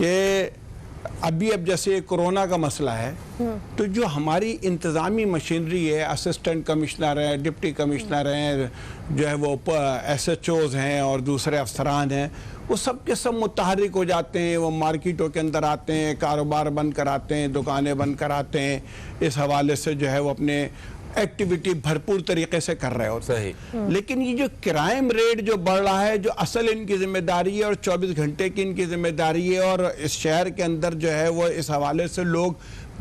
کہ اب جیسے کورونا کا مسئلہ ہے تو جو ہماری انتظامی مشینری ہے، اسسٹنٹ کمشنر ہیں، ڈپٹی کمشنر ہیں، جو ہے وہ ایس ایچ اوز ہیں اور دوسرے افسران ہیں، وہ سب کے سب متحرک ہو جاتے ہیں، وہ مارکیٹوں کے اندر آتے ہیں، کاروبار بند کراتے ہیں، دکانیں بند کراتے ہیں، اس حوالے سے جو ہے وہ اپنے ایکٹیویٹی بھرپور طریقے سے کر رہے ہوتے ہیں۔ لیکن یہ جو کرائم ریٹ جو بڑھ رہا ہے، جو اصل ان کی ذمہ داری ہے اور 24 گھنٹے کی ان کی ذمہ داری ہے، اور اس شہر کے اندر جو ہے وہ اس حوالے سے لوگ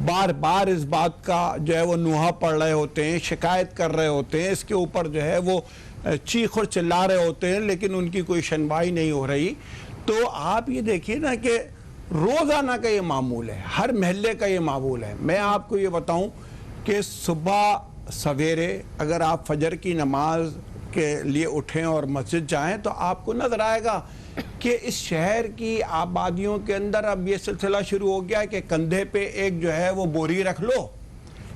بار بار اس بات کا جو ہے وہ نوحہ پڑھ رہے ہوتے ہیں، شکایت کر رہے ہوتے ہیں، اس کے اوپر جو ہے وہ چیخ اور چلا رہے ہوتے ہیں، لیکن ان کی کوئی سنوائی نہیں ہو رہی۔ تو آپ یہ دیکھیے نا کہ روزانہ کا یہ معمول ہے، ہر محلے کا یہ معمول ہے۔ میں آپ کو یہ بتاؤں کہ صبح سویرے اگر آپ فجر کی نماز کے لیے اٹھیں اور مسجد جائیں تو آپ کو نظر آئے گا کہ اس شہر کی آبادیوں کے اندر اب یہ سلسلہ شروع ہو گیا کہ کندھے پہ ایک جو ہے وہ بوری رکھ لو،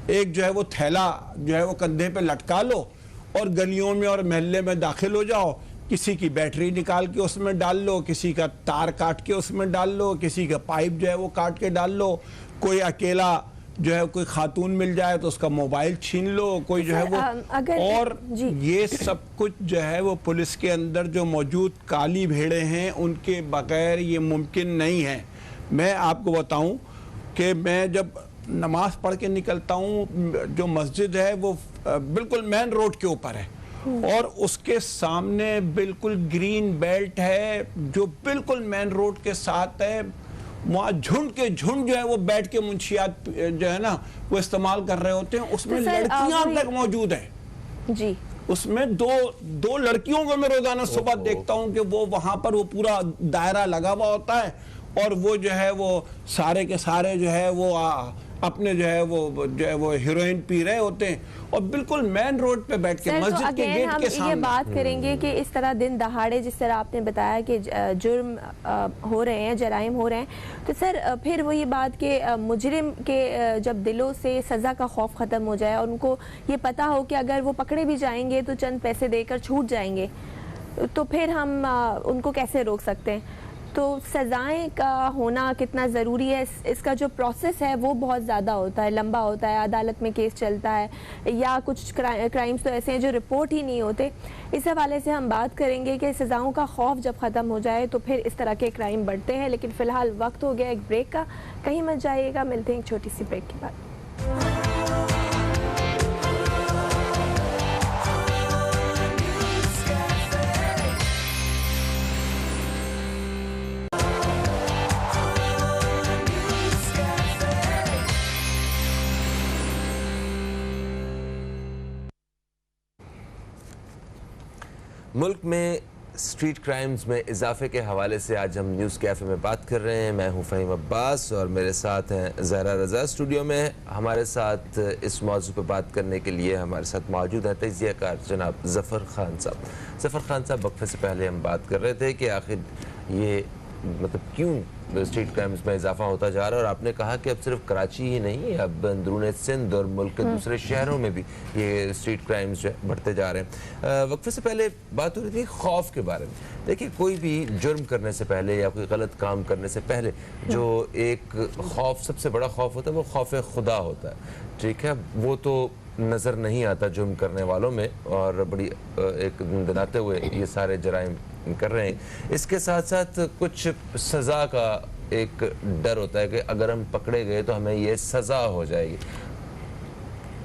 ایک جو ہے وہ تھیلا جو ہے وہ کندھے پہ لٹکا لو اور گلیوں میں اور محلے میں داخل ہو جاؤ۔ کسی کی بیٹری نکال کے اس میں ڈال لو، کسی کا تار کاٹ کے اس میں ڈال لو، کسی کا پائپ جو ہے وہ کاٹ کے ڈال لو، کوئی اکیلا جو ہے کوئی خاتون مل جائے تو اس کا موبائل چھین لو، کوئی جو ہے وہ، اور یہ سب کچھ جو ہے وہ پولیس کے اندر جو موجود کالی بھیڑے ہیں ان کے بغیر یہ ممکن نہیں ہے۔ میں آپ کو بتاؤں کہ میں جب نماز پڑھ کے نکلتا ہوں، جو مسجد ہے وہ بالکل مین روڈ کے اوپر ہے اور اس کے سامنے بالکل گرین بیلٹ ہے جو بالکل مین روڈ کے ساتھ ہے۔ وہاں جھنڈ کے جھنڈ جو ہے وہ بیٹھ کے منشیات جو ہے نا وہ استعمال کر رہے ہوتے ہیں، اس میں لڑکیاں تک موجود ہیں۔ جی اس میں دو لڑکیوں کو میں روزانہ صبح دیکھتا ہوں کہ وہ وہاں پر وہ پورا دائرہ لگا ہوا ہوتا ہے اور وہ جو ہے وہ سارے کے سارے جو ہے وہ اپنے جو ہے وہ ہیروئن پی رہے ہوتے ہیں اور بالکل مین روڈ پہ بیٹھ کے مسجد کے گیٹ کے سامنے۔ ہم یہ بات کریں گے کہ اس طرح دن دہاڑے جس طرح آپ نے بتایا کہ جرم ہو رہے ہیں، جرائم ہو رہے ہیں، تو سر پھر وہی بات کہ مجرم کے جب دلوں سے سزا کا خوف ختم ہو جائے اور ان کو یہ پتا ہو کہ اگر وہ پکڑے بھی جائیں گے تو چند پیسے دے کر چھوٹ جائیں گے، تو پھر ہم ان کو کیسے روک سکتے ہیں؟ تو سزائیں کا ہونا کتنا ضروری ہے؟ اس کا جو پروسیس ہے وہ بہت زیادہ ہوتا ہے، لمبا ہوتا ہے، عدالت میں کیس چلتا ہے، یا کچھ کرائمز تو ایسے ہیں جو رپورٹ ہی نہیں ہوتے۔ اس حوالے سے ہم بات کریں گے کہ سزاؤں کا خوف جب ختم ہو جائے تو پھر اس طرح کے کرائم بڑھتے ہیں۔ لیکن فی الحال وقت ہو گیا ایک بریک کا، کہیں مت جائیے گا، ملتے ہیں ایک چھوٹی سی بریک کے بعد۔ ملک میں اسٹریٹ کرائمز میں اضافے کے حوالے سے آج ہم نیوز کیفے میں بات کر رہے ہیں۔ میں ہوں فہیم عباس اور میرے ساتھ ہیں زہرا رضا اسٹوڈیو میں۔ ہمارے ساتھ اس موضوع پہ بات کرنے کے لیے ہمارے ساتھ موجود ہیں تجزیہ کار جناب ظفر خان صاحب۔ ظفر خان صاحب، وقفے سے پہلے ہم بات کر رہے تھے کہ آخر یہ مطلب کیوں اسٹریٹ کرائمز میں اضافہ ہوتا جا رہا ہے، اور آپ نے کہا کہ اب صرف کراچی ہی نہیں، اب اندرون سندھ اور ملک کے دوسرے شہروں میں بھی یہ اسٹریٹ کرائمز جو بڑھتے جا رہے ہیں۔ وقفے سے پہلے بات ہو رہی تھی خوف کے بارے میں۔ دیکھیے، کوئی بھی جرم کرنے سے پہلے یا کوئی غلط کام کرنے سے پہلے جو ایک خوف، سب سے بڑا خوف ہوتا ہے، وہ خوف خدا ہوتا ہے، ٹھیک ہے؟ وہ تو نظر نہیں آتا جرم کرنے والوں میں، اور بڑی ایک دناتے ہوئے یہ سارے جرائم کر رہے ہیں۔ اس کے ساتھ ساتھ کچھ سزا کا ایک ڈر ہوتا ہے کہ اگر ہم پکڑے گئے تو ہمیں یہ سزا ہو جائے گی،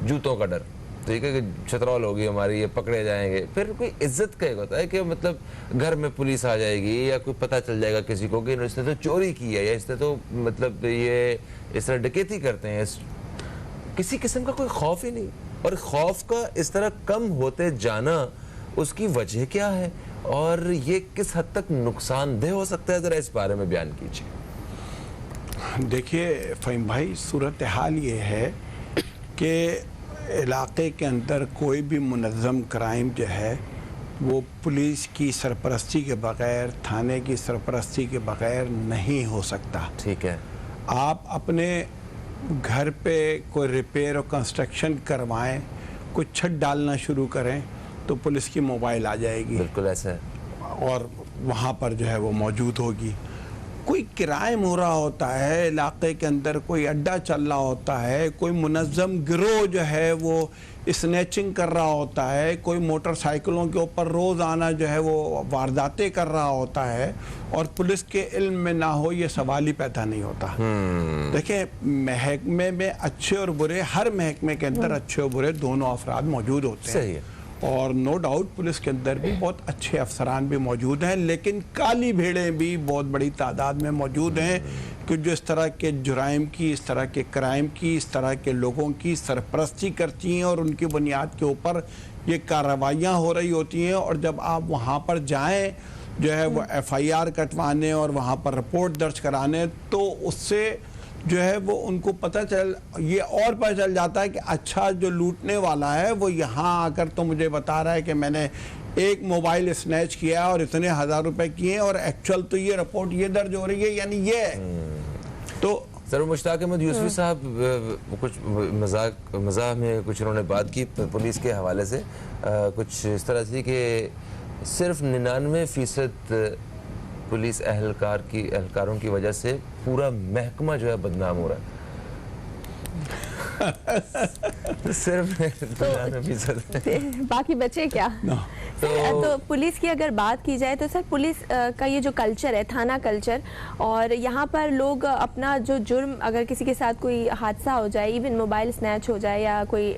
جوتوں کا ڈر، ٹھیک ہے، کہ چھترول ہوگی ہماری، یہ پکڑے جائیں گے۔ پھر کوئی عزت کا ایک ہوتا ہے کہ مطلب گھر میں پولیس آ جائے گی یا کوئی پتہ چل جائے گا کسی کو کہ اس نے تو چوری کی ہے یا اس نے تو مطلب یہ اس طرح ڈکیتی کرتے ہیں، کسی قسم کا کوئی خوف ہی نہیں۔ اور خوف کا اس طرح کم ہوتے جانا، اس کی وجہ کیا ہے اور یہ کس حد تک نقصان دہ ہو سکتا ہے؟ ذرا اس بارے میں بیان کیجیے۔ دیکھیے فہیم بھائی، صورتحال یہ ہے کہ علاقے کے اندر کوئی بھی منظم کرائم جو ہے وہ پولیس کی سرپرستی کے بغیر، تھانے کی سرپرستی کے بغیر نہیں ہو سکتا۔ ٹھیک ہے، آپ اپنے گھر پہ کوئی ریپیئر اور کنسٹرکشن کروائیں، کوئی چھت ڈالنا شروع کریں تو پولیس کی موبائل آ جائے گی، بالکل ایسا ہے، اور وہاں پر جو ہے وہ موجود ہوگی۔ کوئی کرائم ہو رہا ہوتا ہے علاقے کے اندر، کوئی اڈا چل رہا ہوتا ہے، کوئی منظم گروہ جو ہے وہ اسنیچنگ کر رہا ہوتا ہے، کوئی موٹر سائیکلوں کے اوپر روزانہ جو ہے وہ وارداتیں کر رہا ہوتا ہے اور پولیس کے علم میں نہ ہو، یہ سوال ہی پیدا نہیں ہوتا۔ دیکھیں محکمے میں اچھے اور برے، ہر محکمے کے اندر اچھے اور برے دونوں افراد موجود ہوتے ہیں، صحیح ہے، اور نو ڈاؤٹ پولیس کے اندر بھی بہت اچھے افسران بھی موجود ہیں، لیکن کالی بھیڑیں بھی بہت بڑی تعداد میں موجود ہیں کہ جو اس طرح کے جرائم کی، اس طرح کے کرائم کی، اس طرح کے لوگوں کی سرپرستی کرتی ہیں اور ان کی بنیاد کے اوپر یہ کارروائیاں ہو رہی ہوتی ہیں۔ اور جب آپ وہاں پر جائیں جو ہے وہ ایف آئی آر کٹوانے اور وہاں پر رپورٹ درج کرانے، تو اس سے جو ہے وہ ان کو پتہ چل جاتا ہے کہ اچھا جو لوٹنے والا ہے وہ یہاں آ کر تو مجھے بتا رہا ہے کہ میں نے ایک موبائل اسنیچ کیا اور اتنے ہزار روپے کیے، اور ایکچوئل تو یہ رپورٹ یہ درج ہو رہی ہے، یعنی یہ تو سر مشتاق احمد یوسفی صاحب کچھ مزاح میں کچھ انہوں نے بات کی پولیس کے حوالے سے، کچھ اس طرح سے کہ صرف 99% پولیس اہلکاروں کی وجہ سے پورا محکمہ جو ہے بدنام ہو رہا ہے، صرف 99%۔ باقی بچے کیا؟ تو پولیس کی اگر بات کی جائے تو سر پولیس کا یہ جو کلچر ہے، تھانہ کلچر، اور یہاں پر لوگ اپنا جو جرم، اگر کسی کے ساتھ کوئی حادثہ ہو جائے، ایون موبائل سنیچ ہو جائے یا کوئی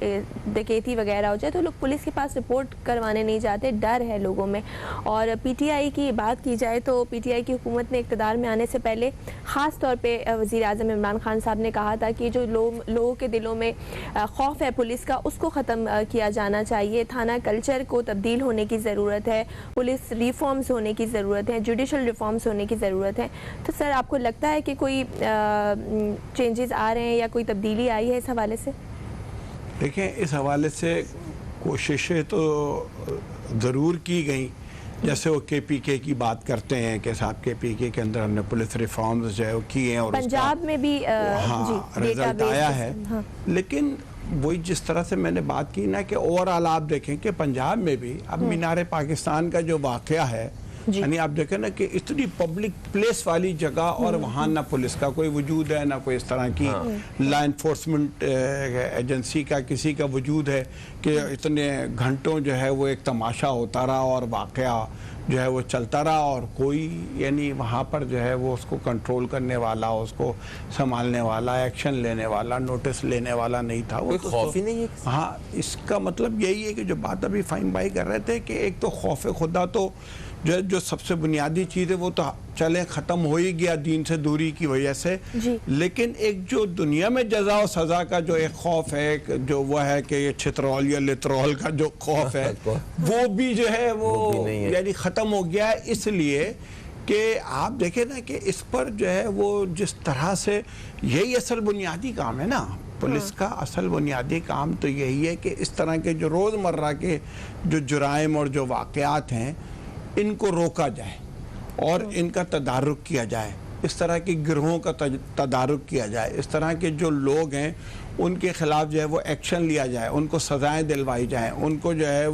ڈکیتی وغیرہ ہو جائے، تو لوگ پولیس کے پاس رپورٹ کروانے نہیں جاتے، ڈر ہے لوگوں میں۔ اور پی ٹی آئی کی بات کی جائے تو پی ٹی آئی کی حکومت نے اقتدار میں آنے سے پہلے خاص طور پہ وزیر اعظم عمران خان صاحب نے کہا تھا کہ جو لوگوں کے دلوں میں خوف ہے پولیس کا، اس کو ختم کیا جانا چاہیے، تھانہ کلچر کو تبدیل ہونے کی ضرورت ہے، پولیس ریفارمز ہونے کی ضرورت ہے، جوڈیشل ریفارمز ہونے کی ضرورت ہے۔ تو سر آپ کو لگتا ہے کہ کوئی چینجز آ رہے ہیں یا کوئی تبدیلی آئی ہے اس حوالے سے؟ دیکھیں اس حوالے سے کوششیں تو ضرور کی گئیں، جیسے وہ کے پی کے کی بات کرتے ہیں کہ صاحب کے پی کے اندر ہم نے پولیس ریفارمز جو ہے وہ کیے ہیں اور پنجاب میں بھی رزلٹ آیا ہے، لیکن وہی جس طرح سے میں نے بات کی نا کہ اوورآل آپ دیکھیں کہ پنجاب میں بھی اب مینار پاکستان کا جو واقعہ ہے، یعنی آپ دیکھیں نا کہ اتنی پبلک پلیس والی جگہ اور وہاں نہ پولیس کا کوئی وجود ہے، نہ کوئی اس طرح کی لا انفورسمنٹ ایجنسی کا کسی کا وجود ہے کہ اتنے گھنٹوں جو ہے وہ ایک تماشا ہوتا رہا اور واقعہ جو ہے وہ چلتا رہا اور کوئی یعنی وہاں پر جو ہے وہ اس کو کنٹرول کرنے والا، اس کو سنبھالنے والا، ایکشن لینے والا، نوٹس لینے والا نہیں تھا۔ کوئی خوف ہی نہیں ہے؟ ہاں، اس کا مطلب یہی ہے کہ جو بات ابھی فہیم بھائی کر رہے تھے کہ ایک تو خوف خدا تو جو سب سے بنیادی چیز ہے وہ تو چلے ختم ہو ہی گیا دین سے دوری کی وجہ سے، لیکن ایک جو دنیا میں جزا و سزا کا جو ایک خوف ہے، جو وہ ہے کہ یہ چھترول یا لترول کا جو خوف ہے وہ بھی جو ہے وہ یعنی ختم ہو گیا ہے، اس لیے کہ آپ دیکھیں نا کہ اس پر جو ہے وہ جس طرح سے یہی اصل بنیادی کام ہے نا پولیس کا، اصل بنیادی کام تو یہی ہے کہ اس طرح کے جو روزمرہ کے جو جرائم اور جو واقعات ہیں ان کو روکا جائے اور ان کا تدارک کیا جائے، اس طرح کے گروہوں کا تدارک کیا جائے، اس طرح کے جو لوگ ہیں ان کے خلاف جو ہے وہ ایکشن لیا جائے، ان کو سزائیں دلوائی جائیں، ان کو جو ہے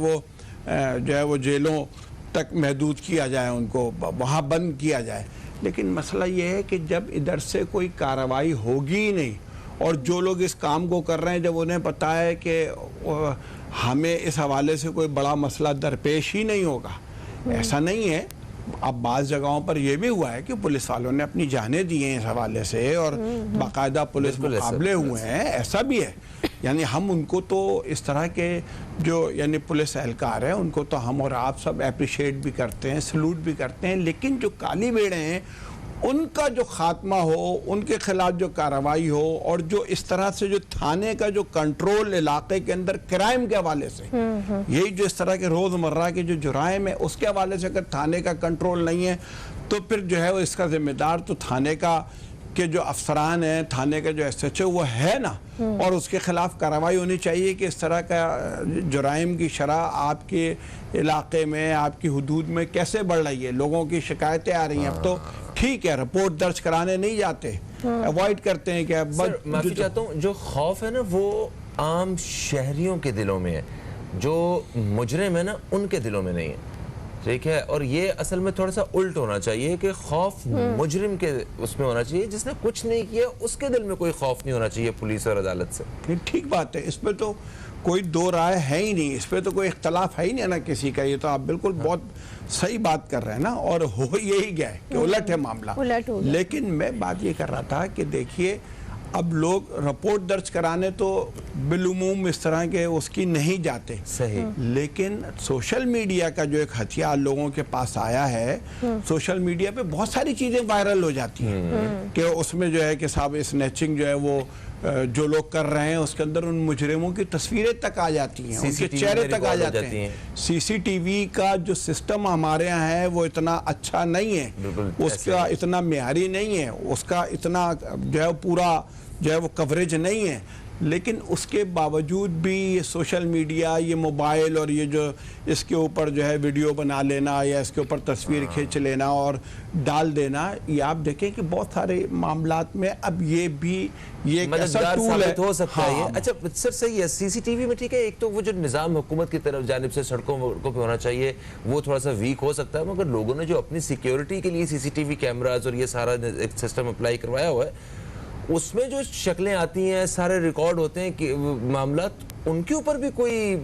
وہ جیلوں تک محدود کیا جائے، ان کو وہاں بند کیا جائے۔ لیکن مسئلہ یہ ہے کہ جب ادھر سے کوئی کارروائی ہوگی ہی نہیں اور جو لوگ اس کام کو کر رہے ہیں جب انہیں پتہ ہے کہ ہمیں اس حوالے سے کوئی بڑا مسئلہ درپیش ہی نہیں ہوگا، ایسا نہیں ہے۔ اب بعض جگہوں پر یہ بھی ہوا ہے کہ پولیس والوں نے اپنی جانیں دی ہیں اس حوالے سے اور باقاعدہ پولیس مقابلے ہوئے ہیں، ایسا بھی ہے۔ یعنی ہم ان کو تو اس طرح کے جو یعنی پولیس اہلکار ہیں ان کو تو ہم اور آپ سب اپریشیٹ بھی کرتے ہیں، سلوٹ بھی کرتے ہیں، لیکن جو کالی بھیڑیں ہیں ان کا جو خاتمہ ہو، ان کے خلاف جو کارروائی ہو، اور جو اس طرح سے جو تھانے کا جو کنٹرول علاقے کے اندر کرائم کے حوالے سے، یہی جو اس طرح کے روزمرہ کے جو جرائم ہے اس کے حوالے سے اگر تھانے کا کنٹرول نہیں ہے تو پھر جو ہے اس کا ذمہ دار تو تھانے کا کہ جو افسران ہیں، تھانے کا جو ایس ایچ او وہ ہے نا، اور اس کے خلاف کارروائی ہونی چاہیے کہ اس طرح کا جرائم کی شرح آپ کے علاقے میں، آپ کی حدود میں کیسے بڑھ رہی ہے، لوگوں کی شکایتیں آ رہی ہیں۔ اب تو ٹھیک ہے رپورٹ درج کرانے نہیں جاتے، اوائڈ کرتے ہیں کہ معافی چاہتا ہوں، جو خوف ہے نا وہ عام شہریوں کے دلوں میں ہے، جو مجرم ہے نا ان کے دلوں میں نہیں ہے۔ ٹھیک ہے. اور یہ اصل میں تھوڑا سا الٹ ہونا چاہیے کہ خوف مجرم کے اس میں ہونا چاہیے, جس نے کچھ نہیں کیا اس کے دل میں کوئی خوف نہیں ہونا چاہیے پولیس اور عدالت سے. ٹھیک بات ہے, اس پہ تو کوئی دو رائے ہے ہی نہیں, اس پہ تو کوئی اختلاف ہے ہی نہیں نا کسی کا. یہ تو آپ بالکل بہت صحیح بات کر رہے ہیں نا, اور ہو یہی گیا ہے کہ الٹ ہے معاملہ. لیکن میں بات یہ کر رہا تھا کہ دیکھیے اب لوگ رپورٹ درج کرانے تو بالعموم اس طرح کے اس کی نہیں جاتے, صحیح, لیکن سوشل میڈیا کا جو ایک ہتھیار لوگوں کے پاس آیا ہے, سوشل میڈیا پہ بہت ساری چیزیں وائرل ہو جاتی ہیں کہ اس میں جو ہے کہ صاحب اسنیچنگ جو ہے وہ جو لوگ کر رہے ہیں اس کے اندر ان مجرموں کی تصویریں تک آ جاتی ہیں, ان کے چہرے تک آ جاتے ہیں. سی سی ٹی وی کا جو سسٹم ہمارے یہاں ہے وہ اتنا اچھا نہیں ہے, اس کا اتنا معیاری نہیں ہے, اس کا اتنا جو ہے پورا جو ہے وہ کوریج نہیں ہے. لیکن اس کے باوجود بھی یہ سوشل میڈیا, یہ موبائل اور یہ جو اس کے اوپر جو ہے ویڈیو بنا لینا یا اس کے اوپر تصویر کھینچ لینا اور ڈال دینا, یہ آپ دیکھیں کہ بہت سارے معاملات میں اب یہ بھی یہ ایک ایسا ٹول ہے ہو سکتا ہے. اچھا سر صحیح ہے, سی سی ٹی وی میں ٹھیک ہے, ایک تو وہ جو نظام حکومت کی طرف جانب سے سڑکوں پہ ہونا چاہیے وہ تھوڑا سا ویک ہو سکتا ہے, مگر لوگوں نے جو اپنی سیکیورٹی کے لیے سی سی ٹی وی کیمراز اور یہ سارا ایک سسٹم اپلائی کروایا ہوا ہے, اس میں جو شکلیں آتی ہیں سارے ریکارڈ ہوتے ہیں کہ معاملات, ان کے اوپر بھی کوئی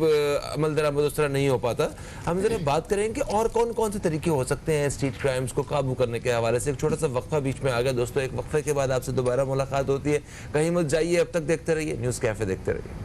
عمل درآمد اس طرح نہیں ہو پاتا. ہم ذرا بات کریں کہ اور کون کون سے طریقے ہو سکتے ہیں اسٹریٹ کرائمز کو قابو کرنے کے حوالے سے. ایک چھوٹا سا وقفہ بیچ میں آ گیا دوستو, ایک وقفے کے بعد آپ سے دوبارہ ملاقات ہوتی ہے. کہیں مت جائیے, اب تک دیکھتے رہیے نیوز کیفے, دیکھتے رہیے.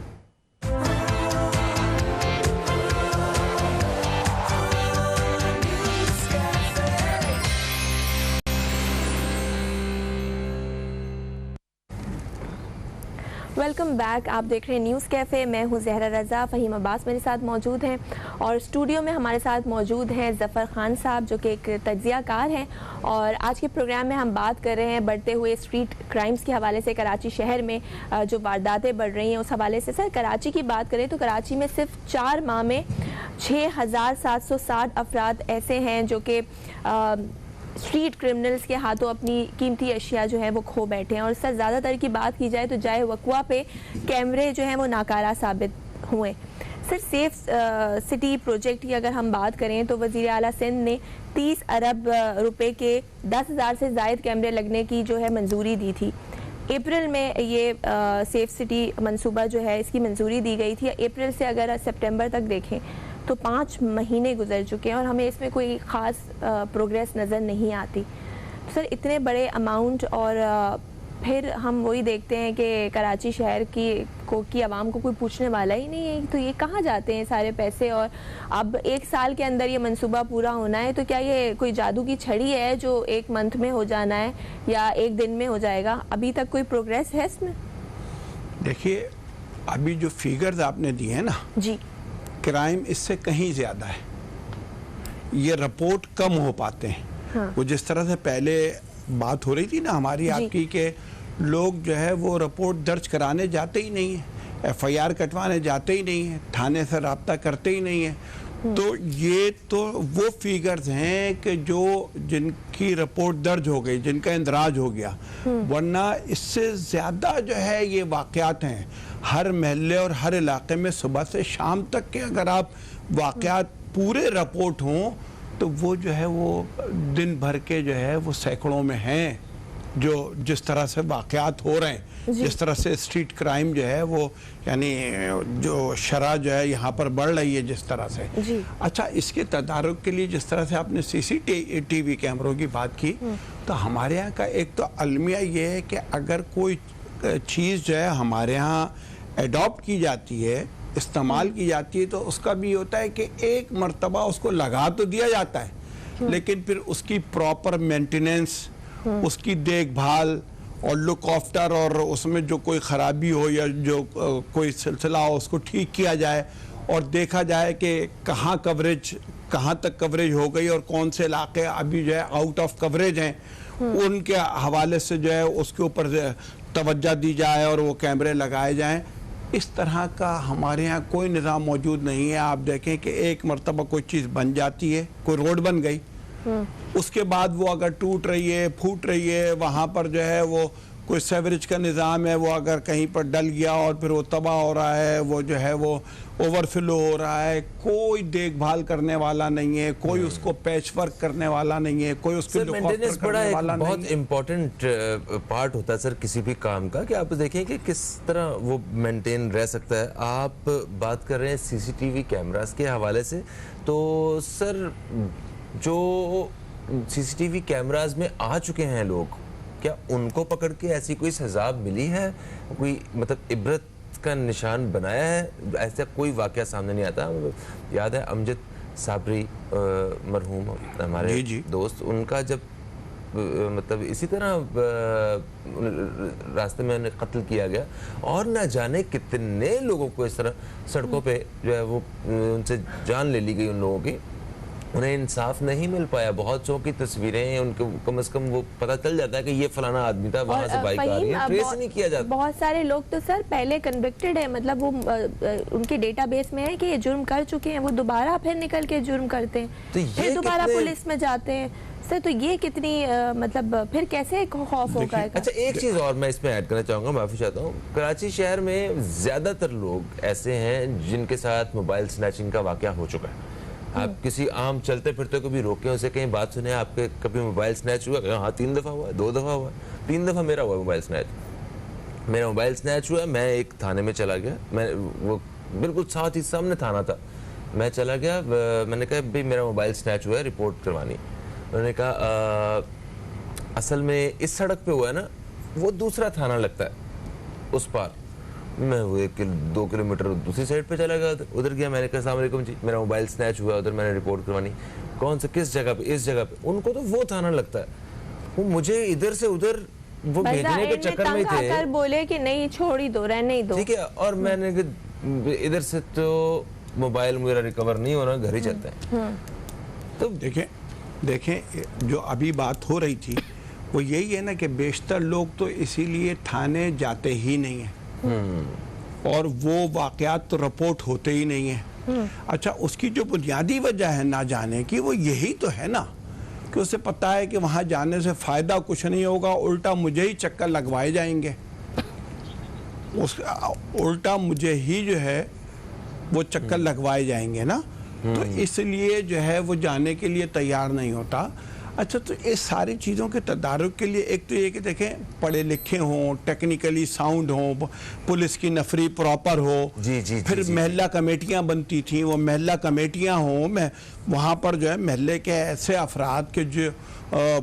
ویلکم بیک, آپ دیکھ رہے ہیں نیوز کیفے. میں ہوں زہرا رضا, فہیم عباس میرے ساتھ موجود ہیں, اور اسٹوڈیو میں ہمارے ساتھ موجود ہیں ظفر خان صاحب جو کہ ایک تجزیہ کار ہیں. اور آج کے پروگرام میں ہم بات کر رہے ہیں بڑھتے ہوئے اسٹریٹ کرائمز کے حوالے سے, کراچی شہر میں جو وارداتیں بڑھ رہی ہیں اس حوالے سے. سر کراچی کی بات کریں تو کراچی میں صرف 4 ماہ میں 6,760 افراد ایسے ہیں جو کہ اسٹریٹ کرمنلز کے ہاتھوں اپنی قیمتی اشیاء جو ہے وہ کھو بیٹھے ہیں. اور سر زیادہ تر کی بات کی جائے تو جائے وقوع پہ کیمرے جو ہیں وہ ناکارہ ثابت ہوئے. سر سیف سٹی پروجیکٹ کی اگر ہم بات کریں تو وزیر اعلیٰ سندھ نے 30 ارب روپے کے 10,000 سے زائد کیمرے لگنے کی جو ہے منظوری دی تھی. اپریل میں یہ سیف سٹی منصوبہ جو ہے اس کی منظوری دی گئی تھی. اپریل سے اگر سپٹمبر تک دیکھیں تو 5 مہینے گزر چکے ہیں اور ہمیں اس میں کوئی خاص پروگریس نظر نہیں آتی. سر اتنے بڑے اماؤنٹ, اور پھر ہم وہی دیکھتے ہیں کہ کراچی شہر کی عوام کو کوئی پوچھنے والا ہی نہیں ہے, تو یہ کہاں جاتے ہیں سارے پیسے. اور اب 1 سال کے اندر یہ منصوبہ پورا ہونا ہے, تو کیا یہ کوئی جادو کی چھڑی ہے جو 1 منتھ میں ہو جانا ہے یا 1 دن میں ہو جائے گا؟ ابھی تک کوئی پروگریس ہے اس میں؟ دیکھیے ابھی جو فیگرز آپ نے دیے ہیں نا, جی, کرائم اس سے کہیں زیادہ ہے. یہ رپورٹ کم ہو پاتے ہیں. وہ جس طرح سے پہلے بات ہو رہی تھی نا ہماری آپ کی کہ لوگ جو ہے وہ رپورٹ درج کرانے جاتے ہی نہیں ہیں, ایف آئی آر کٹوانے جاتے ہی نہیں ہیں, تھانے سے رابطہ کرتے ہی نہیں ہیں. تو یہ تو وہ فیگرز ہیں کہ جن کی رپورٹ درج ہو گئی, جن کا اندراج ہو گیا, ورنہ اس سے زیادہ جو ہے یہ واقعات ہیں. ہر محلے اور ہر علاقے میں صبح سے شام تک کے اگر آپ واقعات پورے رپورٹ ہوں تو وہ جو ہے وہ دن بھر کے جو ہے وہ سینکڑوں میں ہیں, جو جس طرح سے واقعات ہو رہے ہیں, جس طرح سے اسٹریٹ کرائم جو ہے وہ یعنی جو شرح جو ہے یہاں پر بڑھ رہی ہے جس طرح سے. اچھا, اس کے تدارک کے لیے جس طرح سے آپ نے سی سی ٹی وی کیمروں کی بات کی, تو ہمارے یہاں کا ایک تو المیہ یہ ہے کہ اگر کوئی چیز جو ہے ہمارے ہاں ایڈاپٹ کی جاتی ہے, استعمال کی جاتی ہے, تو اس کا بھی ہوتا ہے کہ ایک مرتبہ اس کو لگا تو دیا جاتا ہے, لیکن پھر اس کی پراپر مینٹیننس, اس کی دیکھ بھال اور لک آفٹر, اور اس میں جو کوئی خرابی ہو یا جو کوئی سلسلہ ہو اس کو ٹھیک کیا جائے اور دیکھا جائے کہ کہاں تک کوریج ہو گئی اور کون سے علاقے ابھی جو ہے آؤٹ آف کوریج ہیں, ان کے حوالے سے جو ہے اس کے اوپر توجہ دی جائے اور وہ کیمرے لگائے جائیں. اس طرح کا ہمارے ہاں کوئی نظام موجود نہیں ہے. آپ دیکھیں کہ ایک مرتبہ کوئی چیز بن جاتی ہے, کوئی روڈ بن گئی, اس کے بعد وہ اگر ٹوٹ رہی ہے, پھوٹ رہی ہے, وہاں پر جو ہے وہ کوئی سیوریج کا نظام ہے وہ اگر کہیں پر ڈل گیا اور پھر وہ تباہ ہو رہا ہے، وہ جو ہے وہ اوور فلو ہو رہا ہے، کوئی دیکھ بھال کرنے والا نہیں ہے، کوئی اس کو پیچ ورک کرنے والا نہیں ہے، کوئی اس کو لک آفٹر کرنے والا نہیں ہے۔ بہت امپورٹنٹ پارٹ ہوتا ہے سر کسی بھی کام کا کہ آپ دیکھیں کہ کس طرح وہ مینٹین رہ سکتا ہے۔ آپ بات کر رہے ہیں سی سی ٹی وی کیمراز کے حوالے سے، تو سر جو سی سی ٹی وی کیمراز میں آ چکے ہیں لوگ، کیا ان کو پکڑ کے ایسی کوئی سزا ملی ہے، کوئی مطلب عبرت کا نشان بنایا ہے؟ ایسا کوئی واقعہ سامنے نہیں آتا۔ یاد ہے امجد صابری مرحوم ہمارے دوست، ان کا جب مطلب اسی طرح راستے میں قتل کیا گیا اور نہ جانے کتنے لوگوں کو اس طرح سڑکوں پہ جو ہے وہ ان سے جان لے لی گئی ان لوگوں کی، انہیں انصاف نہیں مل پایا۔ بہت سو کی تصویریں ان کو کم از کم وہ پتہ چل جاتا ہے کہ یہ فلانا آدمی تھا، وہاں سے بائک آ رہی ہے، ٹریس نہیں کیا جاتا۔ بہت سارے لوگ تو سر پہلے کنوکٹڈ ہیں، مطلب وہ ان کے ڈیٹا بیس میں ہے کہ یہ جرم کر چکے ہیں، وہ دوبارہ پھر نکل کے جرم کرتے ہیں، پھر دوبارہ پولیس میں جاتے ہیں۔ سر تو یہ کتنی مطلب پھر کیسے خوف ہوگا؟ اچھا ایک چیز اور میں اس میں ایڈ کرنا چاہوں گا، معافی چاہتا ہوں۔ کراچی شہر میں زیادہ تر لوگ ایسے ہیں جن کے ساتھ موبائل سنیچنگ کا واقعہ ہو چکا ہے۔ آپ کسی عام چلتے پھرتے کو بھی روکیں، اسے کہیں بات سنیں، آپ کے کبھی موبائل سنیچ ہوا؟ ہاں 3 دفعہ ہوا ہے، 2 دفعہ ہوا ہے، 3 دفعہ میرا ہوا ہے موبائل سنیچ۔ میرا موبائل سنیچ ہوا ہے، میں ایک تھانے میں چلا گیا، میں وہ بالکل ساتھ ہی سامنے تھانہ تھا، میں چلا گیا، میں نے کہا بھئی میرا موبائل سنیچ ہوا ہے، رپورٹ کروانی۔ انہوں نے کہا اصل میں اس سڑک پہ ہوا ہے نا، وہ دوسرا تھانہ لگتا ہے اس پار۔ میں وہ 2 کلومیٹر دوسری سائڈ پہ چلا گیا، ادھر گیا، میں نے کہا السلام علیکم جی، میرا موبائل سنیچ ہوا ہے، ادھر میں نے رپورٹ کروانی۔ کون سے کس جگہ پہ؟ اس جگہ پہ۔ ان کو تو وہ تھانہ لگتا ہے، وہ مجھے ادھر سے ادھر وہ بھیجنے کے چکر میں تھے، بولے کہ نہیں چھوڑ ہی دو، رہنے ہی دو، ٹھیک ہے۔ اور میں نے ادھر سے تو موبائل میرا ریکور نہیں ہو رہا، گھر ہی چلتے ہیں۔ تو دیکھیں جو ابھی بات ہو رہی تھی وہ یہی ہے نا کہ بیشتر لوگ تو اسی لیے تھانے جاتے ہی نہیں ہیں اور وہ واقعات تو رپورٹ ہوتے ہی نہیں ہیں۔ اچھا اس کی جو بنیادی وجہ ہے نہ جانے کی وہ یہی تو ہے نا کہ اسے پتہ ہے کہ وہاں جانے سے فائدہ کچھ نہیں ہوگا، الٹا مجھے ہی چکر لگوائے جائیں گے، الٹا مجھے ہی جو ہے وہ چکر لگوائے جائیں گے نا، تو اس لیے جو ہے وہ جانے کے لیے تیار نہیں ہوتا۔ اچھا تو اس ساری چیزوں کے تدارک کے لیے ایک تو یہ کہ دیکھیں پڑھے لکھے ہوں، ٹیکنیکلی ساؤنڈ ہوں، پولیس کی نفری پراپر ہو، پھر محلہ کمیٹیاں بنتی تھیں، وہ محلہ کمیٹیاں ہوں، وہاں پر جو ہے محلے کے ایسے افراد کے جو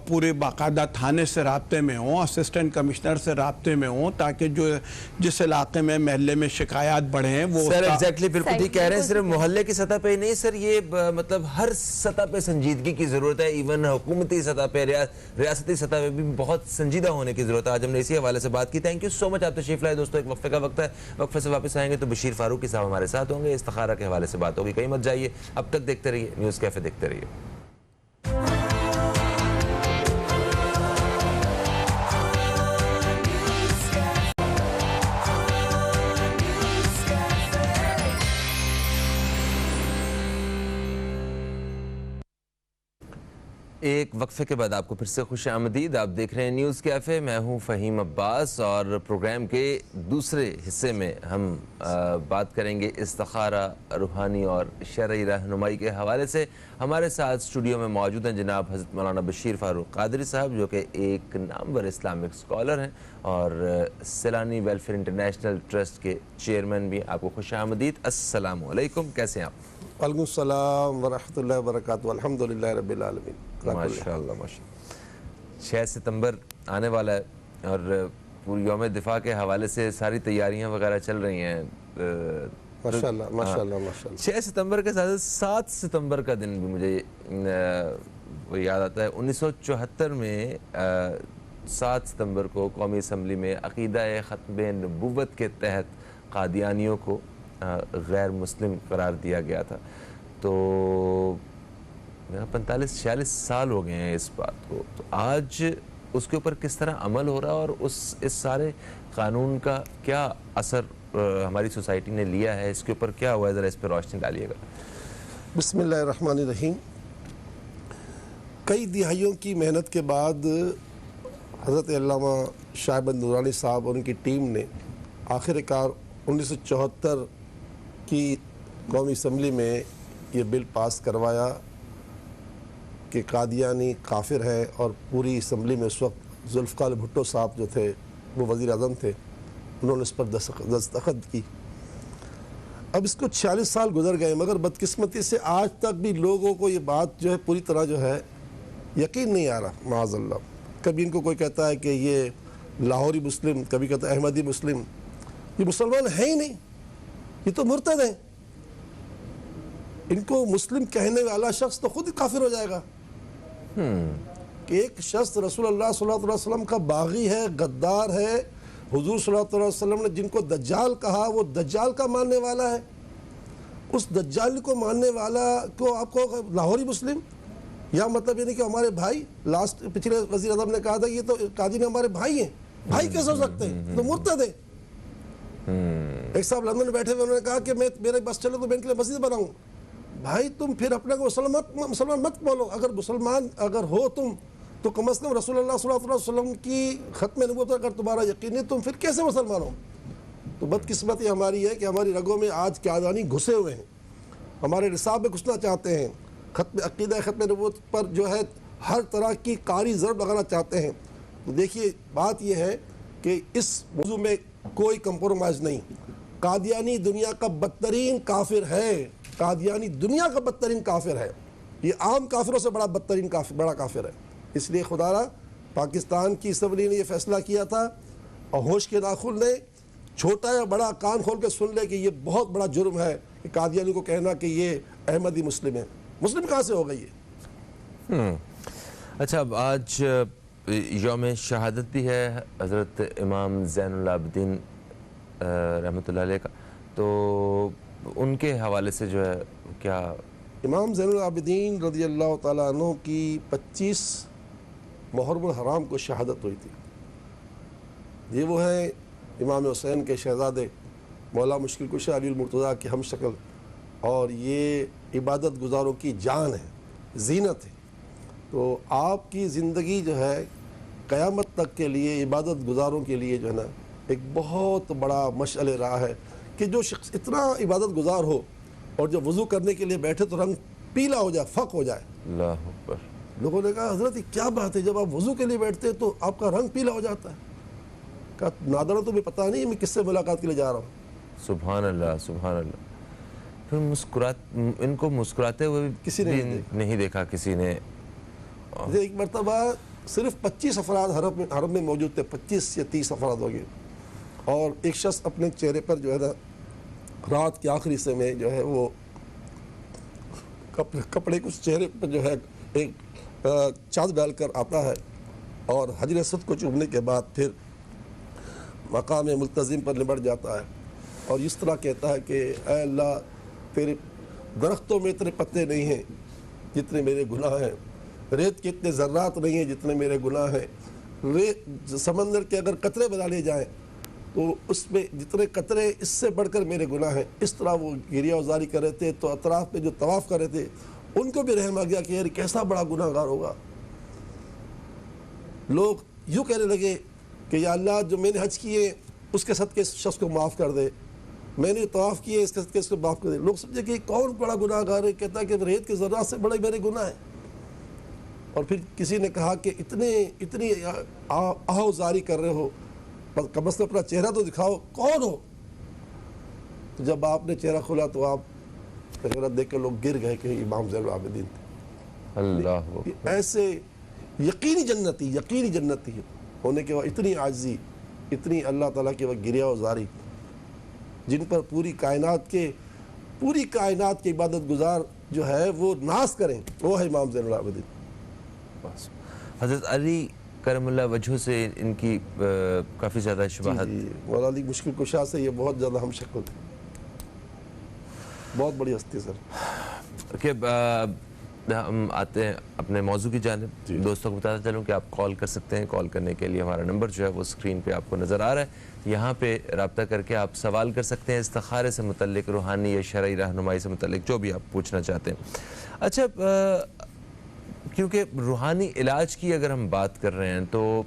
پورے باقاعدہ تھانے سے رابطے میں ہوں، اسسٹنٹ کمشنر سے رابطے میں ہوں، تاکہ جو جس علاقے میں محلے میں شکایات بڑھیں وہ سر ایگزیکٹلی بالکل ٹھیک کہہ رہے ہیں۔ صرف محلے کی سطح پہ ہی نہیں سر، یہ مطلب ہر سطح پہ سنجیدگی کی ضرورت ہے، ایون حکومتی سطح پہ، ریاستی سطح پہ بھی بہت سنجیدہ ہونے کی ضرورت ہے۔ آج ہم نے اسی حوالے سے بات کی۔ تھینک یو سو مچ، آپ تشریف لائے دوستوں۔ ایک وقفے کا وقت ہے، وقفے سے واپس آئیں گے تو بشیر فاروقی صاحب ہمارے ساتھ ہوں گے، استخارہ کے حوالے سے بات ہوگی، کہیں مت جائیے۔ اب تک دیکھتے رہیے نیوز کیفے، دیکھتے رہیے۔ ایک وقفے کے بعد آپ کو پھر سے خوش آمدید۔ آپ دیکھ رہے ہیں نیوز کیفے، میں ہوں فہیم عباس، اور پروگرام کے دوسرے حصے میں ہم بات کریں گے استخارہ، روحانی اور شرعی رہنمائی کے حوالے سے۔ ہمارے ساتھ اسٹوڈیو میں موجود ہیں جناب حضرت مولانا بشیر فاروق قادری صاحب، جو کہ ایک نامور اسلامک اسکالر ہیں اور سیلانی ویلفیئر انٹرنیشنل ٹرسٹ کے چیئرمین بھی۔ آپ کو خوش آمدید، السلام علیکم، کیسے ہیں آپ؟ وعلیکم السلام ورحمۃ اللہ وبرکاتہ، الحمدللہ رب العالمین۔ ماشاءاللہ ماشاءاللہ۔ 6 ستمبر آنے والا ہے اور پوری یوم دفاع کے حوالے سے ساری تیاریاں وغیرہ چل رہی ہیں۔ ماشاءاللہ ماشاءاللہ ماشاءاللہ۔ 6 ستمبر کے ساتھ 7 ستمبر کا دن بھی مجھے وہ یاد آتا ہے۔ 1974 میں 7 ستمبر کو قومی اسمبلی میں عقیدہ ختم نبوت کے تحت قادیانیوں کو غیر مسلم قرار دیا گیا تھا۔ تو 45-46 سال ہو گئے ہیں اس بات کو، تو آج اس کے اوپر کس طرح عمل ہو رہا اور اس سارے قانون کا کیا اثر ہماری سوسائٹی نے لیا ہے، اس کے اوپر کیا ہوا ہے، ذرا اس پہ روشنی ڈالیے گا۔ بسم اللہ الرحمن الرحیم۔ کئی دہائیوں کی محنت کے بعد حضرت علامہ شاہب نورانی صاحب اور ان کی ٹیم نے آخر کار 1974 کی قومی اسمبلی میں یہ بل پاس کروایا کہ قادیانی کافر ہے، اور پوری اسمبلی میں اس وقت ذوالفقار بھٹو صاحب جو تھے وہ وزیر اعظم تھے، انہوں نے اس پر دستخط کی۔ اب اس کو 46 سال گزر گئے، مگر بدقسمتی سے آج تک بھی لوگوں کو یہ بات جو ہے پوری طرح جو ہے یقین نہیں آ رہا، معاذ اللہ۔ کبھی ان کو کوئی کہتا ہے کہ یہ لاہوری مسلم، کبھی کہتا ہے احمدی مسلم، یہ مسلمان ہیں ہی نہیں، یہ تو مرتد ہیں۔ ان کو مسلم کہنے والا شخص تو خود کافر ہو جائے گا کہ ایک شخص رسول اللہ صلی اللہ علیہ وسلم کا باغی ہے، غدار ہے، حضور صلی اللہ علیہ وسلم نے جن کو دجال کہا وہ دجال کا ماننے والا ہے، اس دجال کو ماننے والا کو آپ کو لاہوری مسلم، یا مطلب یہ نہیں کہ ہمارے بھائی، پچھلے وزیر اعظم نے کہا تھا یہ تو قادری ہمارے بھائی ہیں، بھائی کیسے ہو سکتے ہیں، تو مرتد ہیں۔ ایک صاحب لندن میں بیٹھے ہوئے انہوں نے کہا کہ میرے بس چلے تو میں ان کے لیے مسجد بناؤں۔ بھائی تم پھر اپنے کو مسلمان مت بولو، اگر مسلمان اگر ہو تم تو کم از کم رسول اللہ صلی اللہ علیہ وسلم کی ختم نبوت اگر تمہارا یقین نہیں تم پھر کیسے مسلمان ہو؟ تو بدقسمتی ہماری ہے کہ ہماری رگوں میں آج قادیانی گھسے ہوئے ہیں، ہمارے نصاب میں گھسنا چاہتے ہیں، ختم عقیدہ ختم نبوت پر جو ہے ہر طرح کی کاری ضرب لگانا چاہتے ہیں۔ تو دیکھیے بات یہ ہے کہ اس موضوع میں کوئی کمپرومائز نہیں۔ قادیانی دنیا کا بدترین کافر ہے، قادیانی دنیا کا بدترین کافر ہے، یہ عام کافروں سے بڑا کافر ہے۔ اس لیے خدا را پاکستان کی اسمبلی نے یہ فیصلہ کیا تھا، اور ہوش کے ناخن لے، چھوٹا یا بڑا کان کھول کے سن لے کہ یہ بہت بڑا جرم ہے کہ قادیانی کو کہنا کہ یہ احمدی مسلم ہے۔ مسلم کہاں سے ہو گئی ہے؟ اچھا، اب آج یوم شہادت بھی ہے حضرت امام زین العابدین رحمۃ اللہ علیہ کا، تو ان کے حوالے سے جو ہے کیا؟ امام زین العابدین رضی اللہ تعالیٰ عنہ کی 25 محرم الحرام کو شہادت ہوئی تھی۔ یہ وہ ہیں امام حسین کے شہزادے، مولا مشکل کشا علی المرتضیٰ کے ہم شکل، اور یہ عبادت گزاروں کی جان ہے، زینت ہے۔ تو آپ کی زندگی جو ہے قیامت تک کے لیے عبادت گزاروں کے لیے جو ہے نا ایک بہت بڑا مشعل راہ ہے کہ جو شخص اتنا عبادت گزار ہو اور جب وضو کرنے کے لیے بیٹھے تو رنگ پیلا ہو جائے، فق ہو جائے۔ اللہ اکبر۔ لوگوں نے کہا حضرت یہ کیا بات ہے، جب آپ وضو کے لیے بیٹھتے تو آپ کا رنگ پیلا ہو جاتا ہے؟ کہا نادرا تمہیں پتہ نہیں میں کس سے ملاقات کے لیے جا رہا ہوں۔ سبحان اللہ، سبحان اللہ۔ پھر ان کو مسکراتے ہوئے کسی نے نہیں دیکھا کسی نے۔ ایک مرتبہ صرف 25 افراد حرم میں موجود تھے، 25 یا 30 افراد ہو گئے، اور ایک شخص اپنے چہرے پر جو ہے نا رات کے آخری حصے میں جو ہے وہ کپڑے کچھ چہرے پر جو ہے ایک چادر ڈال کر آتا ہے، اور حجر اسود کو چومنے کے بعد پھر مقام ملتزم پر نبٹ جاتا ہے، اور اس طرح کہتا ہے کہ اے اللہ تیرے درختوں میں اتنے پتے نہیں ہیں جتنے میرے گناہ ہیں، ریت کے اتنے ذرات نہیں ہیں جتنے میرے گناہ ہیں، سمندر کے اگر قطرے بنا لیے جائیں تو اس میں جتنے قطرے اس سے بڑھ کر میرے گناہ ہیں۔ اس طرح وہ گریہ وزاری کر رہے تھے، تو اطراف پہ جو طواف کر رہے تھے ان کو بھی رحم آ گیا کہ یار کیسا بڑا گناہ گار ہوگا۔ لوگ یوں کہنے لگے کہ یا اللہ جو میں نے حج کیے اس کے صدقے اس شخص کو معاف کر دے، میں نے طواف کیے اس کے صدقے اس کو معاف کر دے۔ لوگ سمجھے کہ کون بڑا گناہ گار ہے، کہتا ہے کہ ریت کے ذرات سے بڑے میرے گناہ ہیں۔ اور پھر کسی نے کہا کہ اتنی آہو زاری کر رہے ہو، کم از کم اپنا چہرہ تو دکھاؤ، کون ہو؟ تو جب آپ نے چہرہ کھولا تو آپ چہرہ دیکھ کر لوگ گر گئے کہ امام زین العابدین تھے۔ اللہ ایسے یقینی جنتی ہونے کے بعد اتنی عاجزی، اتنی اللہ تعالیٰ کی وہ گریہ وزاری، جن پر پوری کائنات کے عبادت گزار جو ہے وہ ناز کریں، وہ ہے امام زین العابدین۔ حضرت علی کرم اللہ وجہ سے ان کی کافی زیادہ شباہت۔ مولا علی مشکل کشا سے یہ بہت زیادہ ہم شکل تھے، بہت بڑی ہستی سر۔ کہ ہم آتے ہیں اپنے موضوع کی جانب۔ دوستوں کو بتاتا چلوں کہ آپ کال کر سکتے ہیں، کال کرنے کے لیے ہمارا نمبر جو ہے وہ اسکرین پہ آپ کو نظر آ رہا ہے، یہاں پہ رابطہ کر کے آپ سوال کر سکتے ہیں استخارے سے متعلق، روحانی یا شرعی رہنمائی سے متعلق، جو بھی آپ پوچھنا چاہتے ہیں۔ اچھا، کیونکہ روحانی علاج کی اگر ہم بات کر رہے ہیں تو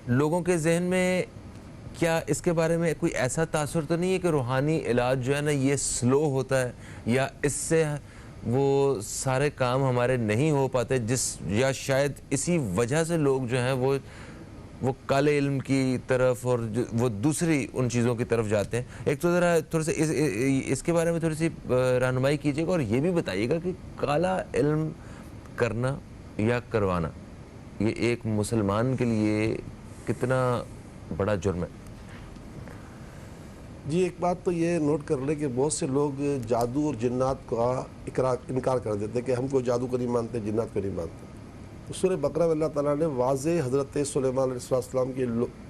لوگوں کے ذہن میں کیا اس کے بارے میں کوئی ایسا تاثر تو نہیں ہے کہ روحانی علاج جو ہے نا یہ سلو ہوتا ہے، یا اس سے وہ سارے کام ہمارے نہیں ہو پاتے، یا شاید اسی وجہ سے لوگ جو ہیں وہ کالے علم کی طرف اور وہ دوسری ان چیزوں کی طرف جاتے ہیں؟ ایک تو ذرا تھوڑا سا اس کے بارے میں تھوڑی سی رہنمائی کیجیے گا، اور یہ بھی بتائیے گا کہ کالا علم کرنا یا کروانا یہ ایک مسلمان کے لیے کتنا بڑا جرم ہے؟ جی، ایک بات تو یہ نوٹ کر لیں کہ بہت سے لوگ جادو اور جنات کا انکار کر دیتے ہیں کہ ہم کو جادو کو نہیں مانتے، جنات کو نہیں مانتے۔ تو سورہ بقرہ میں اللہ تعالیٰ نے واضح حضرت سلیمان علیہ السلام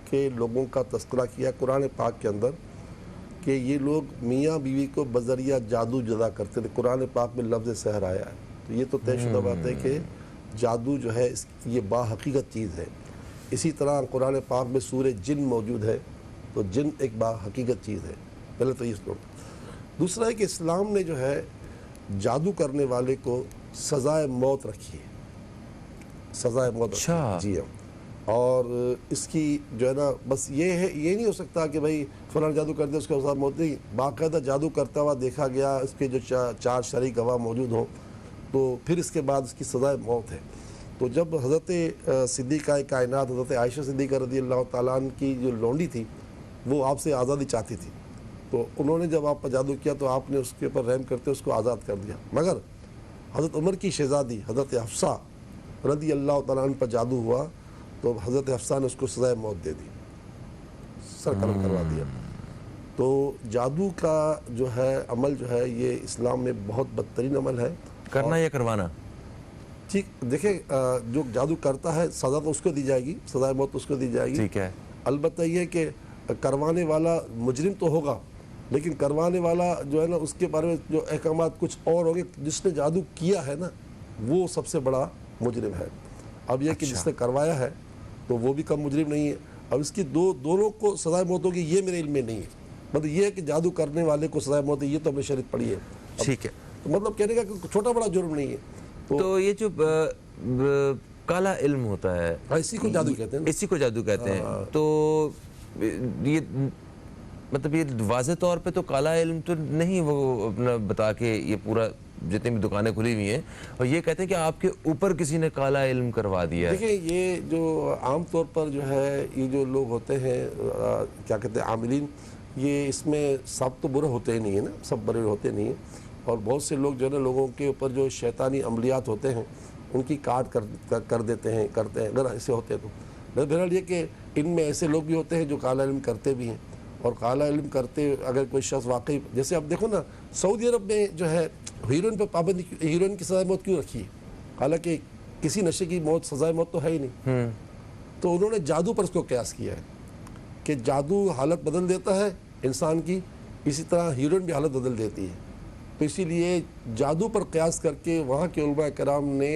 کے لوگوں کا تذکرہ کیا قرآن پاک کے اندر کہ یہ لوگ میاں بیوی کو بذریعہ جادو جدا کرتے تھے۔ قرآن پاک میں لفظ سحر آیا ہے، تو یہ تو طے شدہ بات ہے کہ جادو جو ہے یہ با حقیقت چیز ہے۔ اسی طرح قرآن پاک میں سورہ جن موجود ہے، تو جن ایک با حقیقت چیز ہے۔ پہلے تو یہ سنو۔ دوسرا ہے کہ اسلام نے جو ہے جادو کرنے والے کو سزائے موت رکھی ہے، سزائے موت رکھی ہے۔ جی ہاں، اور اس کی جو ہے نا بس یہ ہے، یہ نہیں ہو سکتا کہ بھائی فلاں جادو کر دے اس کو سزا موت نہیں، باقاعدہ جادو کرتا ہوا دیکھا گیا، اس کے جو 4 شرعی گواہ موجود ہوں تو پھر اس کے بعد اس کی سزائے موت ہے۔ تو جب حضرت صدیقہ کائنات حضرت عائشہ صدیقہ رضی اللہ تعالیٰ عنہ کی جو لونڈی تھی وہ آپ سے آزادی چاہتی تھی، تو انہوں نے جب آپ پر جادو کیا تو آپ نے اس کے اوپر رحم کرتے اس کو آزاد کر دیا، مگر حضرت عمر کی شہزادی حضرت حفصہ رضی اللہ تعالیٰ عنہ پر جادو ہوا تو حضرت حفصہ نے اس کو سزائے موت دے دی، سر قلم کروا دیا۔ تو جادو کا جو ہے عمل جو ہے یہ اسلام میں بہت بدترین عمل ہے۔ کرنا یا کروانا؟ ٹھیک، دیکھیں جو جادو کرتا ہے سزا تو اس کو دی جائے گی، سزائے موت اس کو دی جائے گی، ٹھیک ہے۔ البتہ یہ کہ کروانے والا مجرم تو ہوگا، لیکن کروانے والا جو ہے نا اس کے بارے میں جو احکامات کچھ اور ہوں گے۔ جس نے جادو کیا ہے نا وہ سب سے بڑا مجرم ہے۔ اب یہ کہ جس نے کروایا ہے تو وہ بھی کم مجرم نہیں ہے۔ اب اس کی دونوں کو سزائے موت ہوگی یہ میرے علم میں نہیں ہے، مطلب یہ ہے کہ جادو کرنے والے کو سزائے موت ہے یہ تو ہم نے شریعت پڑھی ہے۔ ٹھیک ہے، تو مطلب کہنے کا کہ چھوٹا بڑا جرم نہیں ہے۔ تو یہ جو کالا علم ہوتا ہے اسی کو جادو کہتے ہیں، اسی کو جادو کہتے ہیں، تو یہ مطلب یہ واضح طور پہ تو کالا علم تو نہیں وہ اپنا بتا کے یہ پورا جتنی بھی دکانیں کھلی ہوئی ہیں اور یہ کہتے ہیں کہ آپ کے اوپر کسی نے کالا علم کروا دیا ہے۔ دیکھیں یہ جو عام طور پر جو ہے یہ جو لوگ ہوتے ہیں کیا کہتے ہیں عاملین، یہ اس میں سب تو برے ہوتے ہی نہیں ہیں نا، سب برے ہوتے نہیں ہیں، اور بہت سے لوگ جو ہے نا لوگوں کے اوپر جو شیطانی عملیات ہوتے ہیں ان کی کاٹ کر دیتے ہیں، کرتے ہیں، اگر ایسے ہوتے ہیں تو بہرحال یہ کہ ان میں ایسے لوگ بھی ہوتے ہیں جو کالا علم کرتے بھی ہیں، اور کالا علم کرتے اگر کوئی شخص واقعی جیسے اب دیکھو نا سعودی عرب میں جو ہے ہیروئن پہ پابندی، ہیروئن کی سزائے موت کیوں رکھی ہے؟ حالانکہ کسی نشے کی موت سزائے موت تو ہے ہی نہیں، تو انہوں نے جادو پر اس کو قیاس کیا ہے کہ جادو حالت بدل دیتا ہے انسان کی، اسی طرح ہیروئن بھی حالت بدل دیتی ہے، تو اسی لیے جادو پر قیاس کر کے وہاں کے علماء کرام نے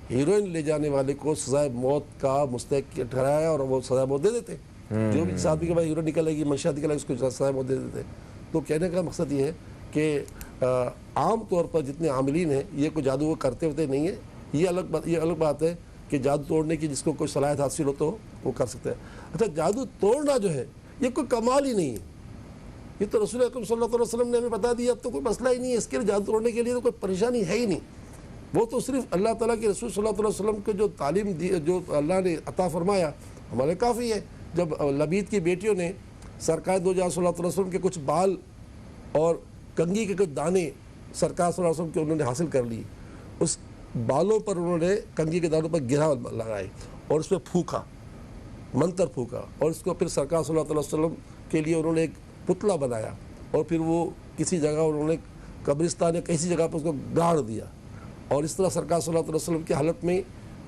ہیروئن لے جانے والے کو سزائے موت کا مستحق ٹھہرایا اور وہ سزائے موت دے دیتے، جو بھی آدمی کے بعد ہیروئن نکلے گی، منشیات نکلے گی، اس کو سزائے موت دے دیتے۔ تو کہنے کا مقصد یہ ہے کہ عام طور پر جتنے عاملین ہیں یہ کوئی جادو وہ کرتے ہوتے نہیں ہیں، یہ الگ بات ہے کہ جادو توڑنے کی جس کو کوئی صلاحیت حاصل ہو تو وہ کر سکتے ہیں۔ اچھا، جادو توڑنا جو ہے یہ کوئی کمال ہی نہیں ہے، یہ تو رسول اکرم صلی اللہ علیہ وسلم نے ہمیں بتا دیا، اب تو کوئی مسئلہ ہی نہیں ہے، اس کے لیے جادو توڑنے کے لیے تو کوئی پریشانی ہے ہی نہیں، وہ تو صرف اللہ تعالیٰ کے رسول صلی اللہ علیہ وسلم کو جو تعلیم دی، جو اللہ نے عطا فرمایا ہمارے کافی ہے۔ جب لبید کی بیٹیوں نے سرکار دو جہاں صلی اللہ علیہ وسلم کے کچھ بال اور کنگھی کے کچھ دانے سرکار صلی اللہ علیہ وسلم کے انہوں نے حاصل کر لی، اس بالوں پر انہوں نے کنگھی کے دانوں پر گرہ لگائے اور اس پہ پھونکا، منتر پھونکا، اور اس کو پھر سرکار صلی اللہ علیہ وسلم کے لیے انہوں نے ایک پتلا بنایا، اور پھر وہ کسی جگہ انہوں نے قبرستان یا کسی جگہ پر اس کو گاڑ دیا، اور اس طرح سرکار صلی اللہ علیہ وسلم کی حالت میں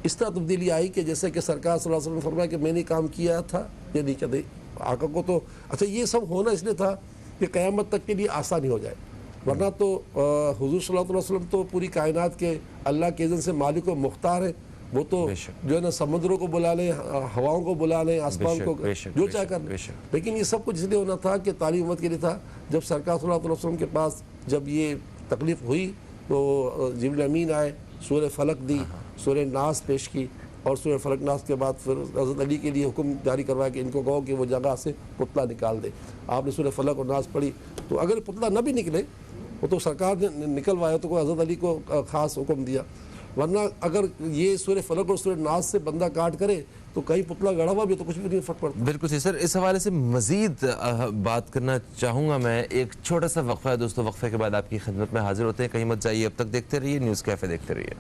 اس طرح تبدیلی آئی کہ جیسے کہ سرکار صلی اللہ علیہ وسلم نے فرمایا کہ میں نے کام کیا تھا یہ نہیں کہتے آقا کو تو اچھا یہ سب ہونا اس لیے تھا کہ قیامت تک کے لیے آسانی ہو جائے، ورنہ تو حضور صلی اللہ علیہ وسلم تو پوری کائنات کے اللہ کے اذن سے مالک و مختار ہے، وہ تو جو ہے نا سمندروں کو بلا لیں، ہواؤں کو بلا لیں، آسمان کو جو چاہے کر لیں، لیکن یہ سب کچھ اس لیے ہونا تھا کہ تعلیم امت کے لیے تھا۔ جب سرکار صلی اللہ علیہ وسلم کے پاس جب یہ تکلیف ہوئی تو جبریل امین آئے، سورہ فلق دی، سورہ ناس پیش کی، اور سورہ فلق ناس کے بعد پھر حضرت علی کے لیے حکم جاری کروایا کہ ان کو کہو کہ وہ جگہ سے پتلا نکال دے. آپ نے سورہ فلق اور ناس پڑھی تو اگر پتلا نہ بھی نکلے وہ تو سرکار نے نکلوایا تو حضرت علی کو خاص حکم دیا, ورنہ اگر یہ سورہ فلق اور سورہ ناس سے بندہ کاٹ کرے تو کہیں پتلا گڑا ہوا بھی تو کچھ بھی نہیں فرق پڑتا. بالکل صحیح سر. اس حوالے سے مزید بات کرنا چاہوں گا میں. ایک چھوٹا سا وقفہ ہے دوستو, وقفے کے بعد آپ کی خدمت میں حاضر ہوتے ہیں. کہیں مت جائیے, اب تک دیکھتے رہیے نیوز کیفے, دیکھتے رہیے.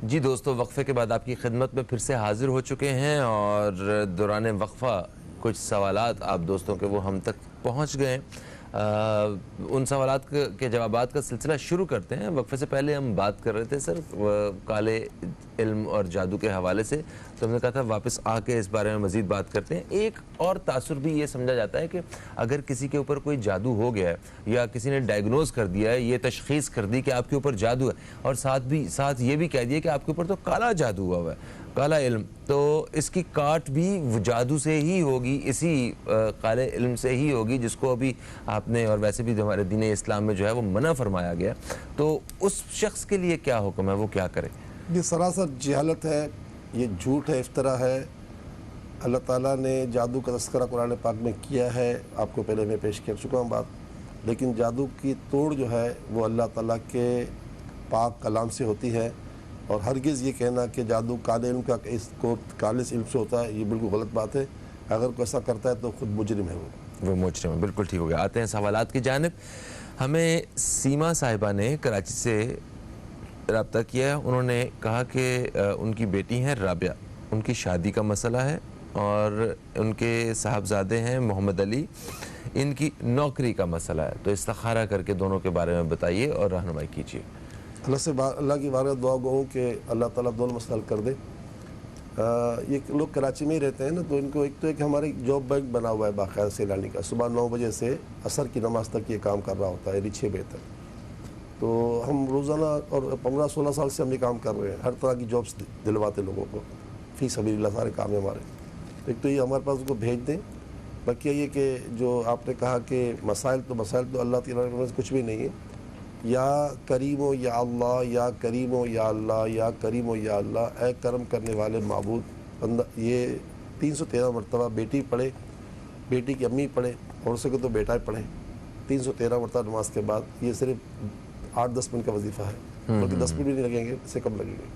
جی دوستو, وقفے کے بعد آپ کی خدمت میں پھر سے حاضر ہو چکے ہیں, اور دوران وقفہ کچھ سوالات آپ دوستوں کے وہ ہم تک پہنچ گئے. ان سوالات کے جوابات کا سلسلہ شروع کرتے ہیں. وقفے سے پہلے ہم بات کر رہے تھے سر کالے علم اور جادو کے حوالے سے, تو ہم نے کہا تھا واپس آ کے اس بارے میں مزید بات کرتے ہیں. ایک اور تاثر بھی یہ سمجھا جاتا ہے کہ اگر کسی کے اوپر کوئی جادو ہو گیا ہے یا کسی نے ڈائیگنوز کر دیا ہے, یہ تشخیص کر دی کہ آپ کے اوپر جادو ہے, اور ساتھ یہ بھی کہہ دیا کہ آپ کے اوپر تو کالا جادو ہوا ہے, کالا علم, تو اس کی کاٹ بھی جادو سے ہی ہوگی, اسی کالے علم سے ہی ہوگی جس کو ابھی آپ نے اور ویسے بھی ہمارے دین اسلام میں جو ہے وہ منع فرمایا گیا. تو اس شخص کے لیے کیا حکم ہے, وہ کیا کرے؟ یہ سراسر جہالت ہے, یہ جھوٹ ہے, افطرا ہے. اللہ تعالیٰ نے جادو کا تذکرہ قرآن پاک میں کیا ہے, آپ کو پہلے میں پیش کر چکا ہوں بات, لیکن جادو کی توڑ جو ہے وہ اللہ تعالیٰ کے پاک کلام سے ہوتی ہے. اور ہرگز یہ کہنا کہ جادو کالے علم کا اس کو خالص علم سے ہوتا ہے, یہ بالکل غلط بات ہے. اگر کوئی ایسا کرتا ہے تو خود مجرم ہے, وہ مجرم ہے. بالکل ٹھیک ہو گیا. آتے ہیں سوالات کی جانب. ہمیں سیما صاحبہ نے کراچی سے رابطہ کیا. انہوں نے کہا کہ ان کی بیٹی ہیں رابعہ, ان کی شادی کا مسئلہ ہے, اور ان کے صاحبزادے ہیں محمد علی, ان کی نوکری کا مسئلہ ہے. تو استخارہ کر کے دونوں کے بارے میں بتائیے اور رہنمائی کیجیے. اللہ کی بارگاہ دعا گو ہوں کہ اللہ تعالیٰ دونوں مسئلہ حل کر دے. یہ لوگ کراچی میں ہی رہتے ہیں نا, تو ان کو ایک ہمارے جاب بینک بنا ہوا ہے باقاعدہ سیلانی کا. صبح 9 بجے سے عصر کی نماز تک یہ کام کر رہا ہوتا ہے, یعنی 6 بجے تک. تو ہم روزانہ اور 15-16 سال سے ہم یہ کام کر رہے ہیں, ہر طرح کی جابس دلواتے لوگوں کو, فی سبیل اللہ سارے کام ہیں ہمارے. ایک تو یہ ہمارے پاس ان کو بھیج دیں. باقی یہ کہ جو آپ نے کہا کہ مسائل تو اللہ تعالیٰ سے کچھ بھی نہیں ہے. یا کریم و یا اللہ, یا کریم و یا اللہ, یا کریم و یا اللہ, اے کرم کرنے والے معبود. بندہ یہ 313 مرتبہ بیٹی پڑھے, بیٹی کی امی پڑھے, اور سکے تو بیٹا پڑھے 313 مرتبہ نماز کے بعد. یہ صرف 8-10 منٹ کا وظیفہ ہے, بلکہ 10 منٹ بھی نہیں لگیں گے, اس سے کم لگیں گے.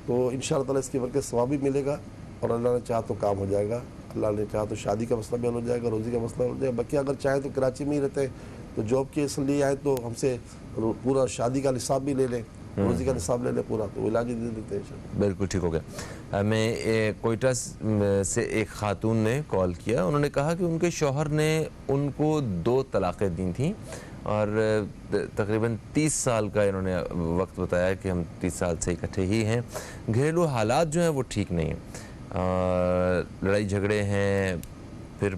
تو انشاءاللہ تعالیٰ اس کی برکت ثواب بھی ملے گا, اور اللہ نے چاہا تو کام ہو جائے گا. اللہ نے چاہا تو شادی کا مسئلہ بھی حل ہو جائے گا, روزی کا مسئلہ ہو جائے گا. باقی اگر چاہیں تو کراچی میں ہی رہتے ہیں تو جاب کے اس لیے آئے تو ہم سے پورا شادی کا نصاب بھی لے لیں, روزی کا نصاب لے لیں پورا, تو علاج دے دیتے ہیں. بالکل ٹھیک ہو گیا. ہمیں کوئٹہ سے ایک خاتون نے کال کیا. انہوں نے کہا کہ ان کے شوہر نے ان کو 2 طلاقیں دی تھیں, اور تقریباً 30 سال کا انہوں نے وقت بتایا کہ ہم 30 سال سے اکٹھے ہی ہیں. گھریلو حالات جو ہیں وہ ٹھیک نہیں ہیں, لڑائی جھگڑے ہیں, پھر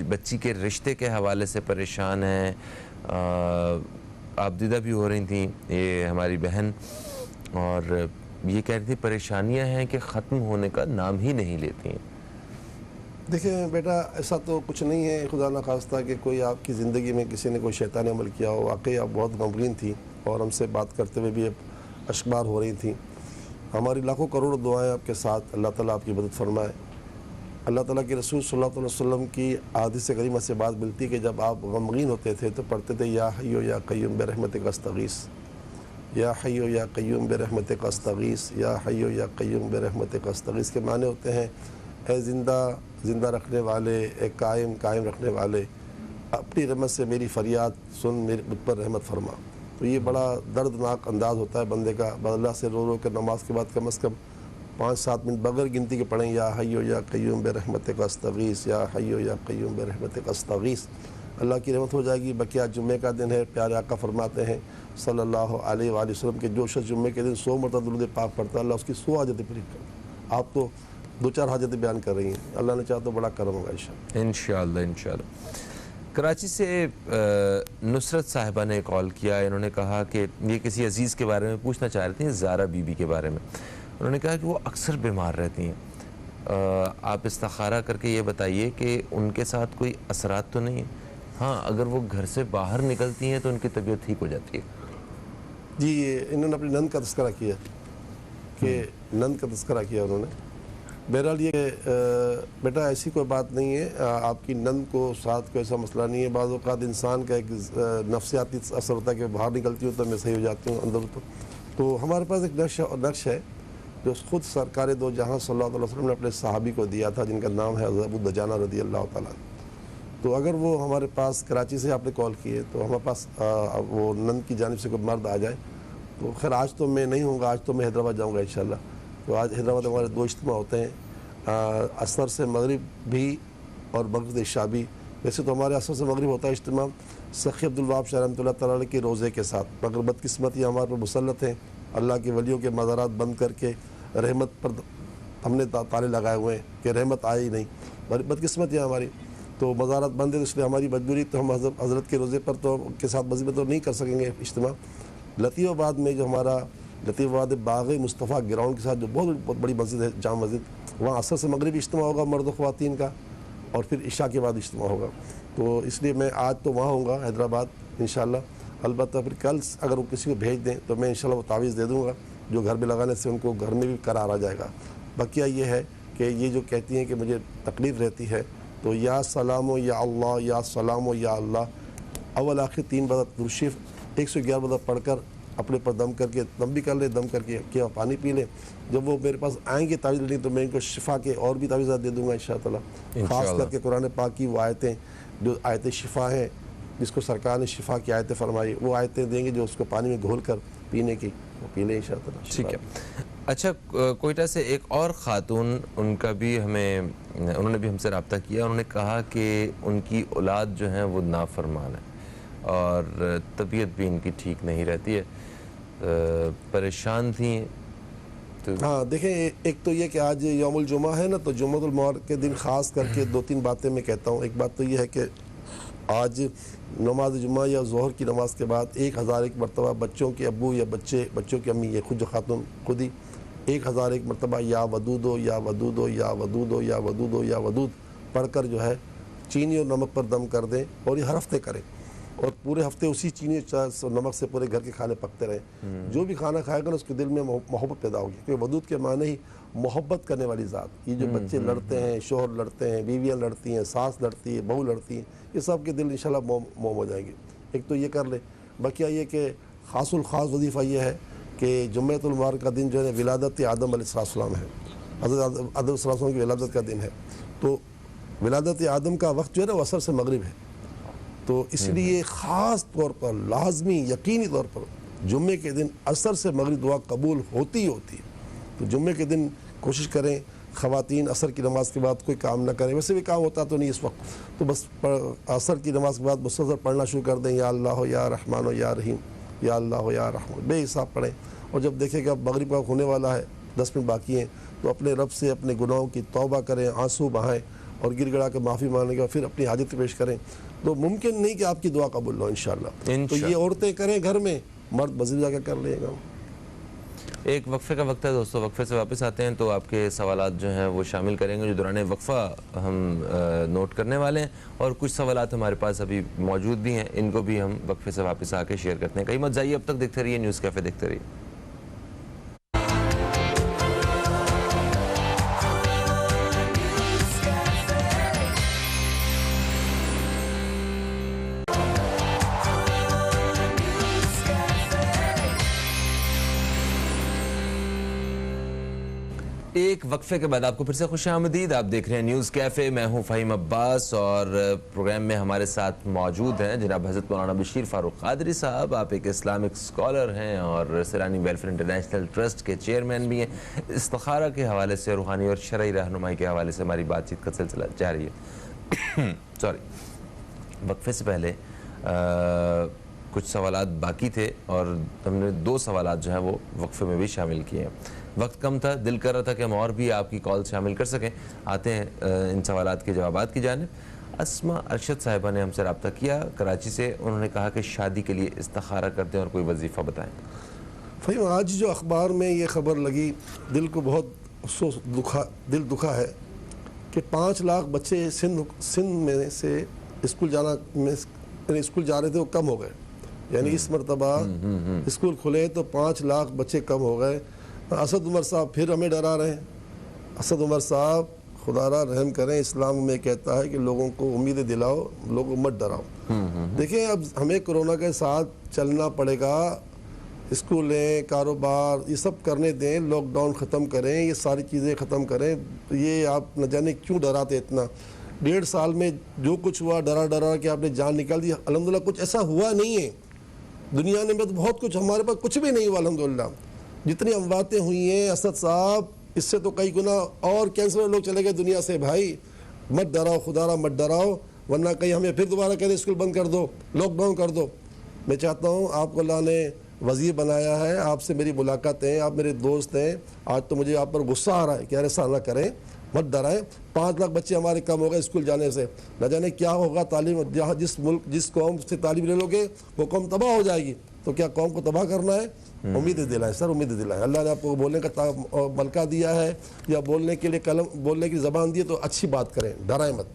بچی کے رشتے کے حوالے سے پریشان ہیں, آبدیدہ بھی ہو رہی تھیں یہ ہماری بہن, اور یہ کہہ رہی تھی پریشانیاں ہیں کہ ختم ہونے کا نام ہی نہیں لیتی ہیں. دیکھیں بیٹا, ایسا تو کچھ نہیں ہے, خدا نہ خواستہ کہ کوئی آپ کی زندگی میں کسی نے کوئی شیطانی عمل کیا ہو. واقعی آپ بہت غمگین تھیں, اور ہم سے بات کرتے ہوئے بھی اشکبار ہو رہی تھیں. ہماری لاکھوں کروڑ دعائیں آپ کے ساتھ, اللہ تعالیٰ آپ کی مدد فرمائے. اللہ تعالیٰ کے رسول صلی اللہ علیہ وسلم کی احادیث کریمہ سے بات ملتی کہ جب آپ غمگین ہوتے تھے تو پڑھتے تھے یا حیو یا قیوم برحمتک استغیث, یا حیو یا قیوم برحمتک استغیث, یا حیو یا قیوم برحمتک استغیث. کے معنی ہوتے ہیں اے زندہ رکھنے والے, اے قائم رکھنے والے, اپنی رحمت سے میری فریاد سن, مجھ پر رحمت فرما. تو یہ بڑا دردناک انداز ہوتا ہے بندے کا, اللہ سے رو کر نماز کے بعد کم از کم 5-7 منٹ بغیر گنتی کے پڑھیں, یا حیو یا قیوم برحمتک استغیث, یا حیو یا قیوم برحمتک استغیث. اللہ کی رحمت ہو جائے گی. بقیہ جمعے کا دن ہے, پیارے آقا فرماتے ہیں صلی اللہ علیہ وآلہ وسلم کہ جو شخص جمعے کے دن 100 مرتبہ درود پاک پڑھتا ہے, اللہ اس کی 100 حاجتیں پوری کرتا. آپ تو 2-4 حاجتیں بیان کر رہی ہیں, اللہ نے چاہا تو بڑا کرم ہوگا انشاءاللہ. انشاءاللہ. کراچی سے نصرت صاحبہ نے کال کیا. انہوں نے کہا کہ یہ کسی عزیز کے بارے میں پوچھنا چاہ رہی تھیں, زارا بی بی کے بارے میں. انہوں نے کہا کہ وہ اکثر بیمار رہتی ہیں, آپ استخارہ کر کے یہ بتائیے کہ ان کے ساتھ کوئی اثرات تو نہیں ہیں. ہاں اگر وہ گھر سے باہر نکلتی ہیں تو ان کی طبیعت ٹھیک ہو جاتی ہے. جی انہوں نے اپنی نند کا تذکرہ کیا کہ نند کا تذکرہ کیا انہوں نے. بہرحال یہ بیٹا ایسی کوئی بات نہیں ہے, آپ کی نند کو ساتھ کوئی ایسا مسئلہ نہیں ہے. بعض اوقات انسان کا ایک نفسیاتی اثر ہوتا ہے کہ باہر نکلتی ہوں تو میں صحیح ہو جاتی ہوں اندر. تو ہمارے پاس ایک نقش ہے جو خود سرکار دو جہاں صلی اللہ علیہ وسلم نے اپنے صحابی کو دیا تھا, جن کا نام ہے حضرت ابو دجانہ رضی اللہ تعالیٰ. تو اگر وہ ہمارے پاس کراچی سے آپ نے کال کی ہے تو ہمارے پاس وہ نند کی جانب سے کوئی مرد آ جائے تو خیر آج تو میں نہیں ہوں گا, آج تو میں حیدرآباد جاؤں گا انشاءاللہ. تو آج حیدرآباد ہمارے 2 اجتماع ہوتے ہیں, عصر سے مغرب بھی اور مغرب سے عشاء بھی. ویسے تو ہمارے عصر سے مغرب ہوتا ہے اجتماع سخی عبدالوہاب شاہ رحمۃ اللہ تعالیٰ کے روزے کے ساتھ, مگر بدقسمتی ہمارے پر مسلط ہیں. اللہ کے ولیوں کے مزارات بند کر کے رحمت پر ہم نے تالے لگائے ہوئے ہیں کہ رحمت آئی ہی نہیں. بدقسمتی ہے ہماری, تو مزارات بند ہے, اس لیے ہماری مجبوری تو ہم حضرت کے روزے پر تو کے ساتھ مسجد میں تو نہیں کر سکیں گے اجتماع. لطیف آباد میں جو ہمارا لطیف آباد باغ مصطفیٰ گراؤنڈ کے ساتھ جو بہت بڑی مسجد ہے جامع مسجد, وہاں عصر سے مغربی اجتماع ہوگا مرد و خواتین کا, اور پھر عشاء کے بعد اجتماع ہوگا. تو اس لیے میں آج تو وہاں ہوں گا حیدرآباد انشاءاللہ. البتہ پھر کل اگر وہ کسی کو بھیج دیں تو میں انشاءاللہ وہ تعویذ دے دوں گا جو گھر میں لگانے سے ان کو گھر میں بھی قرار آ جائے گا. بقیہ یہ ہے کہ یہ جو کہتی ہیں کہ مجھے تکلیف رہتی ہے, تو یا سلام و یا اللہ, یا سلام و یا اللہ, اول آخر 3 بار درود شریف 111 بار پڑھ کر اپنے پر دم کر کے, دم بھی کر لیں, دم کر کے کیا پانی پی لیں. جب وہ میرے پاس آئیں گے تعویذ لینے تو میں ان کو شفا کے اور بھی تعویذات دے دوں گا انشاءاللہ. خاص کر کے قرآن پاک کی وہ آیتیں جو آیت شفا ہیں, جس کو سرکار نے شفا کی آیتیں فرمائی, وہ آیتیں دیں گے جو اس کو پانی میں گھول کر پینے کی, وہ پی لیں انشاءاللہ. ٹھیک ہے. اچھا کوئٹہ سے ایک اور خاتون, ان کا بھی ہمیں انہوں نے بھی ہم سے رابطہ کیا. انہوں نے کہا کہ ان کی اولاد جو ہیں وہ نافرمان ہے اور طبیعت بھی ان کی ٹھیک نہیں رہتی ہے, پریشان تھیں. ہاں دیکھیں, ایک تو یہ کہ آج یوم الجمعہ ہے نا, تو جمعۃ المبارک کے دن خاص کر کے 2-3 باتیں میں کہتا ہوں. ایک بات تو یہ ہے کہ آج نماز جمعہ یا ظہر کی نماز کے بعد 1001 مرتبہ بچوں کے ابو یا بچوں کی امی, یہ خود جو خاتون خود ہی 1001 مرتبہ یا ودود ہو یا ودود ہو یا ودود ہو یا ودود ہو یا ودود پڑھ کر جو ہے چینی اور نمک پر دم کر دیں, اور یہ ہر ہفتے کریں, اور پورے ہفتے اسی چینی اور نمک سے پورے گھر کے کھانے پکتے رہیں. جو بھی کھانا کھائے گا نا اس کے دل میں محبت پیدا ہوگی, کیونکہ ودود کے معنی ہی محبت کرنے والی ذات. یہ جو بچے لڑتے ہیں, شوہر لڑتے ہیں, بیویاں لڑتی ہیں, ساس لڑتی ہے, بہو لڑتی ہیں, یہ سب کے دل انشاءاللہ موم ہو جائیں گے. ایک تو یہ کر لیں. بقیہ یہ کہ خاص الخاص وظیفہ یہ ہے کہ جمعۃ المبارک کا دن جو ہے ولادت آدم علیہ السلام ہے, حضرت آدم علیہ السلام کی ولادت کا دن ہے. تو ولادت آدم کا وقت جو ہے نا وہ عصر سے مغرب ہے. تو اس لیے خاص طور پر لازمی یقینی طور پر جمعے کے دن عصر سے مغرب دعا قبول ہوتی ہے. تو جمعے کے دن کوشش کریں خواتین عصر کی نماز کے بعد کوئی کام نہ کریں. ویسے بھی کام ہوتا تو نہیں اس وقت, تو بس عصر کی نماز کے بعد مسلسل پڑھنا شروع کر دیں, یا اللہ ہو یا رحمان ہو یا رحیم, یا اللہ ہو یا رحمان, بے حساب پڑھیں. اور جب دیکھیں کہ اب مغرب کا ہونے والا ہے, 10 منٹ باقی ہیں, تو اپنے رب سے اپنے گناہوں کی توبہ کریں, آنسو بہائیں, اور گر گڑا کے معافی مانگنے کے بعد پھر اپنی حاجت پیش کریں. تو ممکن نہیں کہ آپ کی دعا قبول ہو انشاءاللہ. تو یہ عورتیں کریں گھر میں, مرد مسجد جا کے کر لے گا. ایک وقفے کا وقت ہے دوستو, وقفے سے واپس آتے ہیں تو آپ کے سوالات جو ہیں وہ شامل کریں گے جو دوران وقفہ ہم نوٹ کرنے والے ہیں, اور کچھ سوالات ہمارے پاس ابھی موجود بھی ہیں, ان کو بھی ہم وقفے سے واپس آ کے شیئر کرتے ہیں. کہیں مت جائیے, اب تک دیکھتے رہیے نیوز کیفے, دیکھتے رہیے. ایک وقفے کے بعد آپ کو پھر سے خوش آمدید. آپ دیکھ رہے ہیں نیوز کیفے, میں ہوں فہیم عباس, اور پروگرام میں ہمارے ساتھ موجود ہیں جناب حضرت مولانا بشیر فاروق قادری صاحب. آپ ایک اسلامک اسکالر ہیں اور سیلانی ویلفیئر انٹرنیشنل ٹرسٹ کے چیئرمین بھی ہیں. استخارہ کے حوالے سے, روحانی اور شرعی رہنمائی کے حوالے سے ہماری بات چیت کا سلسلہ جاری ہے. وقفے سے پہلے کچھ سوالات باقی تھے اور ہم نے 2 سوالات جو ہیں وہ وقفے میں بھی شامل کیے ہیں. وقت کم تھا, دل کر رہا تھا کہ ہم اور بھی آپ کی کال شامل کر سکیں. آتے ہیں ان سوالات کے جوابات کی جانب. اسما ارشد صاحبہ نے ہم سے رابطہ کیا کراچی سے. انہوں نے کہا کہ شادی کے لیے استخارہ کرتے ہیں اور کوئی وظیفہ بتائیں. فہیم, آج جو اخبار میں یہ خبر لگی, دل کو بہت افسوس دل دکھا ہے کہ 5 لاکھ بچے سندھ میں سے اسکول جانا اسکول جا رہے تھے وہ کم ہو گئے. یعنی اس مرتبہ اسکول کھلے تو 5 لاکھ بچے کم ہو گئے. اسد عمر صاحب پھر ہمیں ڈرا رہے ہیں. اسد عمر صاحب خدا را رحم کریں, اسلام میں کہتا ہے کہ لوگوں کو امیدیں دلاؤ, لوگوں کو مت ڈراؤ. دیکھیں اب ہمیں کرونا کے ساتھ چلنا پڑے گا. اسکولیں, کاروبار, یہ سب کرنے دیں, لاک ڈاؤن ختم کریں, یہ ساری چیزیں ختم کریں. یہ آپ نہ جانے کیوں ڈراتے اتنا. 1.5 سال میں جو کچھ ہوا ڈرا کہ آپ نے جان نکال دی. الحمدللہ کچھ ایسا ہوا نہیں ہے دنیا میں تو بہت کچھ, ہمارے پاس کچھ بھی نہیں ہوا الحمدللہ. جتنی امواتیں ہوئی ہیں اسد صاحب, اس سے تو کئی گنا اور کینسر لوگ چلے گئے دنیا سے. بھائی مت ڈراؤ, خدا را مت ڈراؤ, ورنہ کہیں ہمیں پھر دوبارہ کہہ دیں اسکول بند کر دو, لاک ڈاؤن کر دو. میں چاہتا ہوں آپ کو اللہ نے وزیر بنایا ہے, آپ سے میری ملاقاتیں, آپ میرے دوست ہیں. آج تو مجھے آپ پر غصہ آ رہا ہے کہ ایسا نہ کریں, مت ڈرائیں. 5 لاکھ بچے ہمارے کم ہو گئے اسکول جانے سے. نہ جانے کیا ہوگا تعلیم, جہاں جس ملک جس قوم سے تعلیم لے لو گے وہ قوم تباہ ہو جائے گی. تو کیا قوم کو تباہ کرنا ہے؟ امیدیں دلائیں سر, امیدیں دلائیں. اللہ نے آپ کو بولنے کا ملکہ دیا ہے یا بولنے کے لیے قلم, بولنے کی زبان دی ہے, تو اچھی بات کریں, ڈرائیں مت.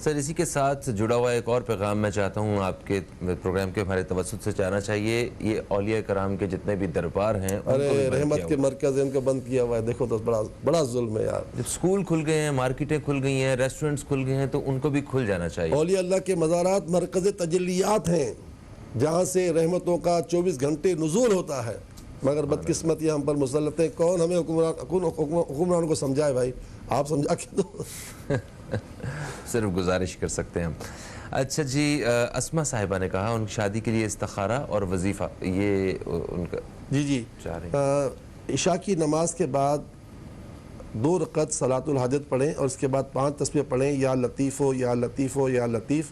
سر اسی کے ساتھ جڑا ہوا ایک اور پیغام میں چاہتا ہوں آپ کے پروگرام کے ہمارے توسط سے چاہنا چاہیے. یہ اولیاء کرام کے جتنے بھی دربار ہیں, ارے رحمت کے مرکز ان کو بند کیا ہوا ہے. دیکھو تو بڑا ظلم ہے یار. جب سکول کھل گئے ہیں, مارکیٹیں کھل گئی ہیں, ریسٹورنٹس کھل گئے ہیں, تو ان کو بھی کھل جانا چاہیے. اولیاء اللہ کے مزارات مرکز تجلیات ہیں جہاں سے رحمتوں کا 24 گھنٹے نزول ہوتا ہے. مگر بدقسمت یہ ہم پر مسلط ہے. کون ہمیں حکمران کو سمجھائے بھائی, آپ سمجھا کے دو. صرف گزارش کر سکتے ہیں ہم. اچھا جی, اسما صاحبہ نے کہا ان کی شادی کے لیے استخارہ اور وظیفہ یہ ان کا جی چاہ رہے ہیں. عشاء کی نماز کے بعد 2 رکعت صلاۃ الحاجت پڑھیں اور اس کے بعد 5 تسبیح پڑھیں. یا لطیف ہو یا لطیف ہو یا لطیف.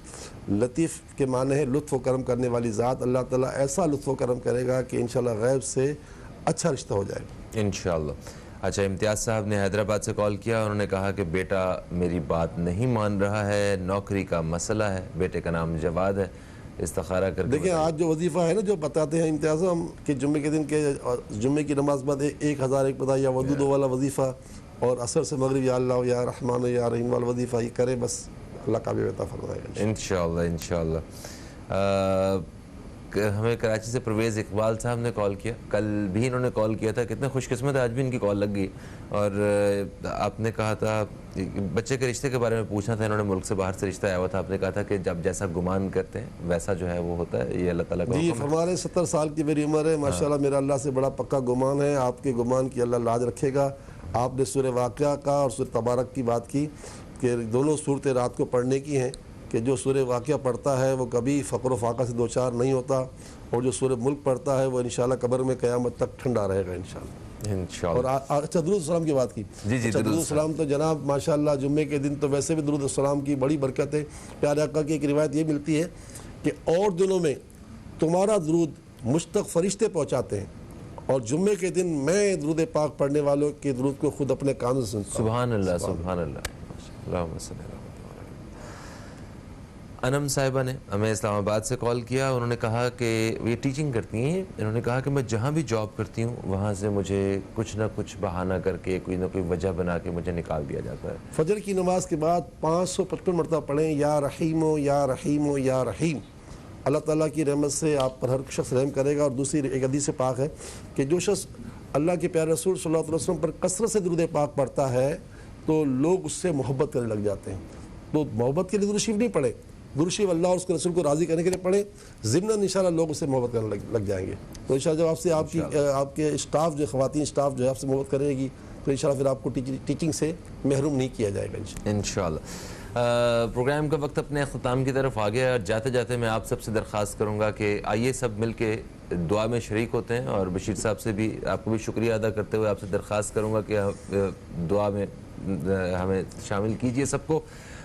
لطیف کے معنی ہے لطف و کرم کرنے والی ذات. اللہ تعالیٰ ایسا لطف و کرم کرے گا کہ انشاءاللہ غیب سے اچھا رشتہ ہو جائے گا انشاءاللہ. اچھا, امتیاز صاحب نے حیدرآباد سے کال کیا. انہوں نے کہا کہ بیٹا میری بات نہیں مان رہا ہے, نوکری کا مسئلہ ہے. بیٹے کا نام جواد ہے, استخارہ کر کے دیکھیں آج جو وظیفہ ہے نا جو بتاتے ہیں امتیاز ہم کہ جمعے کے دن کے جمعے کی نماز بعد 1000 ایک پتہ یا ودود والا وظیفہ, اور عصر سے مغرب یا اللہ یا رحمان یا رحیم والا وظیفہ یہ کرے, بس اللہ قابل عطا فرمائے گا انشاءاللہ. انشاءاللہ. ہمیں کراچی سے پرویز اقبال صاحب نے کال کیا. کل بھی انہوں نے کال کیا تھا. کتنے خوش قسمت ہے, آج بھی ان کی کال لگ گئی. اور آپ نے کہا تھا بچے کے رشتے کے بارے میں پوچھنا تھا. انہوں نے ملک سے باہر سے رشتہ آیا ہوا تھا. آپ نے کہا تھا کہ جب جیسا گمان کرتے ہیں ویسا جو ہے وہ ہوتا ہے. یہ اللہ تعالیٰ کا جی حکم ہے. فرما رہے 70 سال کی میری عمر ہے ماشاءاللہ. میرا اللہ سے بڑا پکا گمان ہے. آپ کے گمان کی اللہ لاج رکھے گا. آپ نے سورہ واقعہ کا اور سورہ تبارک کی بات کی کہ دونوں صورتیں رات کو پڑھنے کی ہیں, کہ جو سورہ واقعہ پڑھتا ہے وہ کبھی فقر و فاقہ سے دوچار نہیں ہوتا, اور جو سورہ ملک پڑھتا ہے وہ انشاءاللہ قبر میں قیامت تک ٹھنڈا رہے گا انشاءاللہ. انشاءاللہ. اور اچھا درود السلام کی بات کی. جی درود السلام تو جناب ماشاءاللہ جمعے کے دن تو ویسے بھی درود السلام کی بڑی برکت ہے. پیارے آقا کی ایک روایت یہ ملتی ہے کہ اور دنوں میں تمہارا درود مجھ تک فرشتے پہنچاتے ہیں, اور جمعے کے دن میں درود پاک پڑھنے والوں کے درود کو خود اپنے کانوں سے سنتا ہوں. سبحان اللہ, سبحان اللہ. اللہم صلی اللہ. انم صاحبہ نے ہمیں اسلام آباد سے کال کیا. انہوں نے کہا کہ یہ ٹیچنگ کرتی ہیں. انہوں نے کہا کہ میں جہاں بھی جاب کرتی ہوں وہاں سے مجھے کچھ نہ کچھ بہانہ کر کے کوئی نہ کوئی وجہ بنا کے مجھے نکال دیا جاتا ہے. فجر کی نماز کے بعد 555 مرتبہ پڑھیں یا رحیم و یا رحیم و یا رحیم. اللہ تعالیٰ کی رحمت سے آپ پر ہر شخص رحم کرے گا. اور دوسری ایک حدیث پاک ہے کہ جو شخص اللہ کے پیارے رسول صلی اللہ علیہ وسلم پر کثرت سے درود پاک پڑھتا ہے تو لوگ اس سے محبت کرنے لگ جاتے ہیں. تو محبت کے لیے درود شریف نہیں پڑھے, درود شریف اللہ اور اس کے رسول کو راضی کرنے کے لیے پڑھیں. ضمناً انشاءاللہ لوگ اس سے محبت کرنے لگ جائیں گے. تو انشاءاللہ جب آپ سے آپ کے اسٹاف جو خواتین اسٹاف جو ہے آپ سے محبت کرے گی تو انشاءاللہ پھر آپ کو ٹیچنگ سے محروم نہیں کیا جائے گا انشاءاللہ. پروگرام کا وقت اپنے اختتام کی طرف آ گیا. اور جاتے جاتے میں آپ سب سے درخواست کروں گا کہ آئیے سب مل کے دعا میں شریک ہوتے ہیں. اور بشیر صاحب سے بھی آپ کو بھی شکریہ ادا کرتے ہوئے آپ سے درخواست کروں گا کہ دعا میں ہمیں شامل کیجئے سب کو.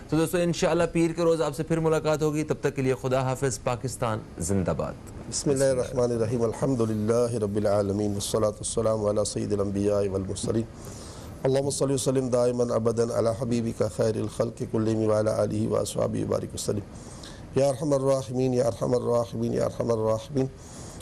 تو دوستو انشاءاللہ پیر کے روز آپ سے پھر ملاقات ہوگی. تب تک کے لیے خدا حافظ. پاکستان زندہ باد. بسم اللہ الرحمن الرحیم. الحمدللہ رب العالمین والصلاة والسلام علی سید الانبیاء والمرسلین. اللہم صلی وسلم دائما ابدا علی حبیبک خیر الخلق کلہم وعلی آلہ واصحابہ وبارک وسلم. یا ارحم الراحمین یا ارحم الراحمین یا ارحم الراحمین.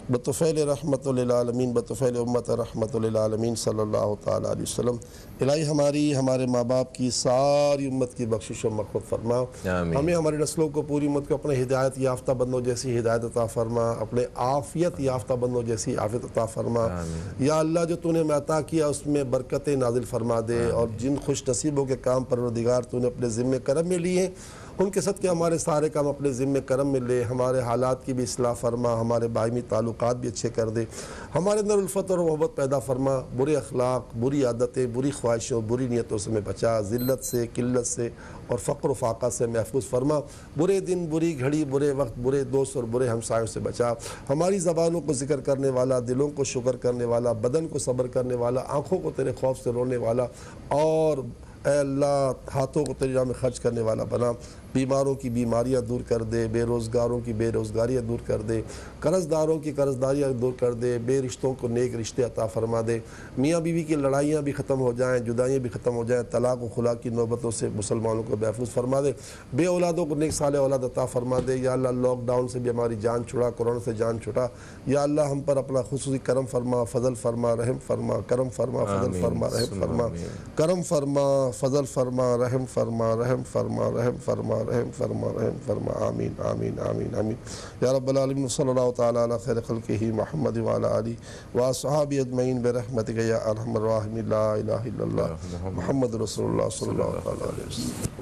بطفیل رحمت للعالمین، بطفیل امت رحمت للعالمین صلی اللہ تعالیٰ علیہ وسلم۔ الہی ہماری ہمارے ماں باپ کی ساری امت کی بخشش و مغفرت فرما، آمین۔ ہمیں ہماری نسلوں کو پوری امت کو اپنے ہدایت یافتہ بندوں جیسی ہدایت عطا فرما، اپنے عافیت یافتہ بندوں جیسی عافیت عطا فرما۔ یا اللہ جو تو نے ہمیں عطا کیا اس میں برکتیں نازل فرما دے، اور جن خوش نصیبوں کے کام پروردگار تو نے اپنے ذمہ کرم میں لیے ان کے صدقے ہمارے سارے کام اپنے ذمہ کرم میں لے، ہمارے حالات کی بھی اصلاح فرما، ہمارے باہمی تعلقات بھی اچھے کر دے، ہمارے اندر الفت اور محبت پیدا فرما، برے اخلاق، بری عادتیں، بری خواہشوں، بری نیتوں سے میں بچا، ذلت سے، قلت سے اور فقر و فاقہ سے محفوظ فرما، برے دن، بری گھڑی، برے وقت، برے دوست اور برے ہمسایوں سے بچا، ہماری زبانوں کو ذکر کرنے والا، دلوں کو شکر کرنے والا، بدن کو صبر کرنے والا، آنکھوں کو تیرے خوف سے رونے والا، اور اے اللہ ہاتھوں کو تیری راہ میں خرچ کرنے والا بنا، بیماروں کی بیماریاں دور کر دے، بے روزگاروں کی بے روزگاریاں دور کر دے، قرض داروں کی قرض داریاں دور کر دے، بے رشتوں کو نیک رشتے عطا فرما دے، میاں بیوی کی لڑائیاں بھی ختم ہو جائیں، جدائیاں بھی ختم ہو جائیں، طلاق و خلا کی نوبتوں سے مسلمانوں کو محفوظ فرما دے، بے اولادوں کو نیک صالح اولاد عطا فرما دے، یا اللہ لاک ڈاؤن سے بھی ہماری جان چھڑا، کورونا سے جان چھڑا، یا اللہ ہم پر اپنا خصوصی کرم فرما، فضل فرما، رحم فرما، کرم فرما، فضل فرما، رحم فرما، کرم فرما، فضل فرما، رحم فرما، رحم فرما، رحم فرما، رحم فرما، رحم فرما، آمین آمین آمین آمین یا رب العالمین۔ صلی اللہ تعالیٰ علی خیر خلقہ محمد وعلی آلہ واصحابہ اجمعین برحمتک یا ارحم الراحمین، لا الہ الا اللہ محمد رسول اللہ صلی اللہ علیہ وسلم۔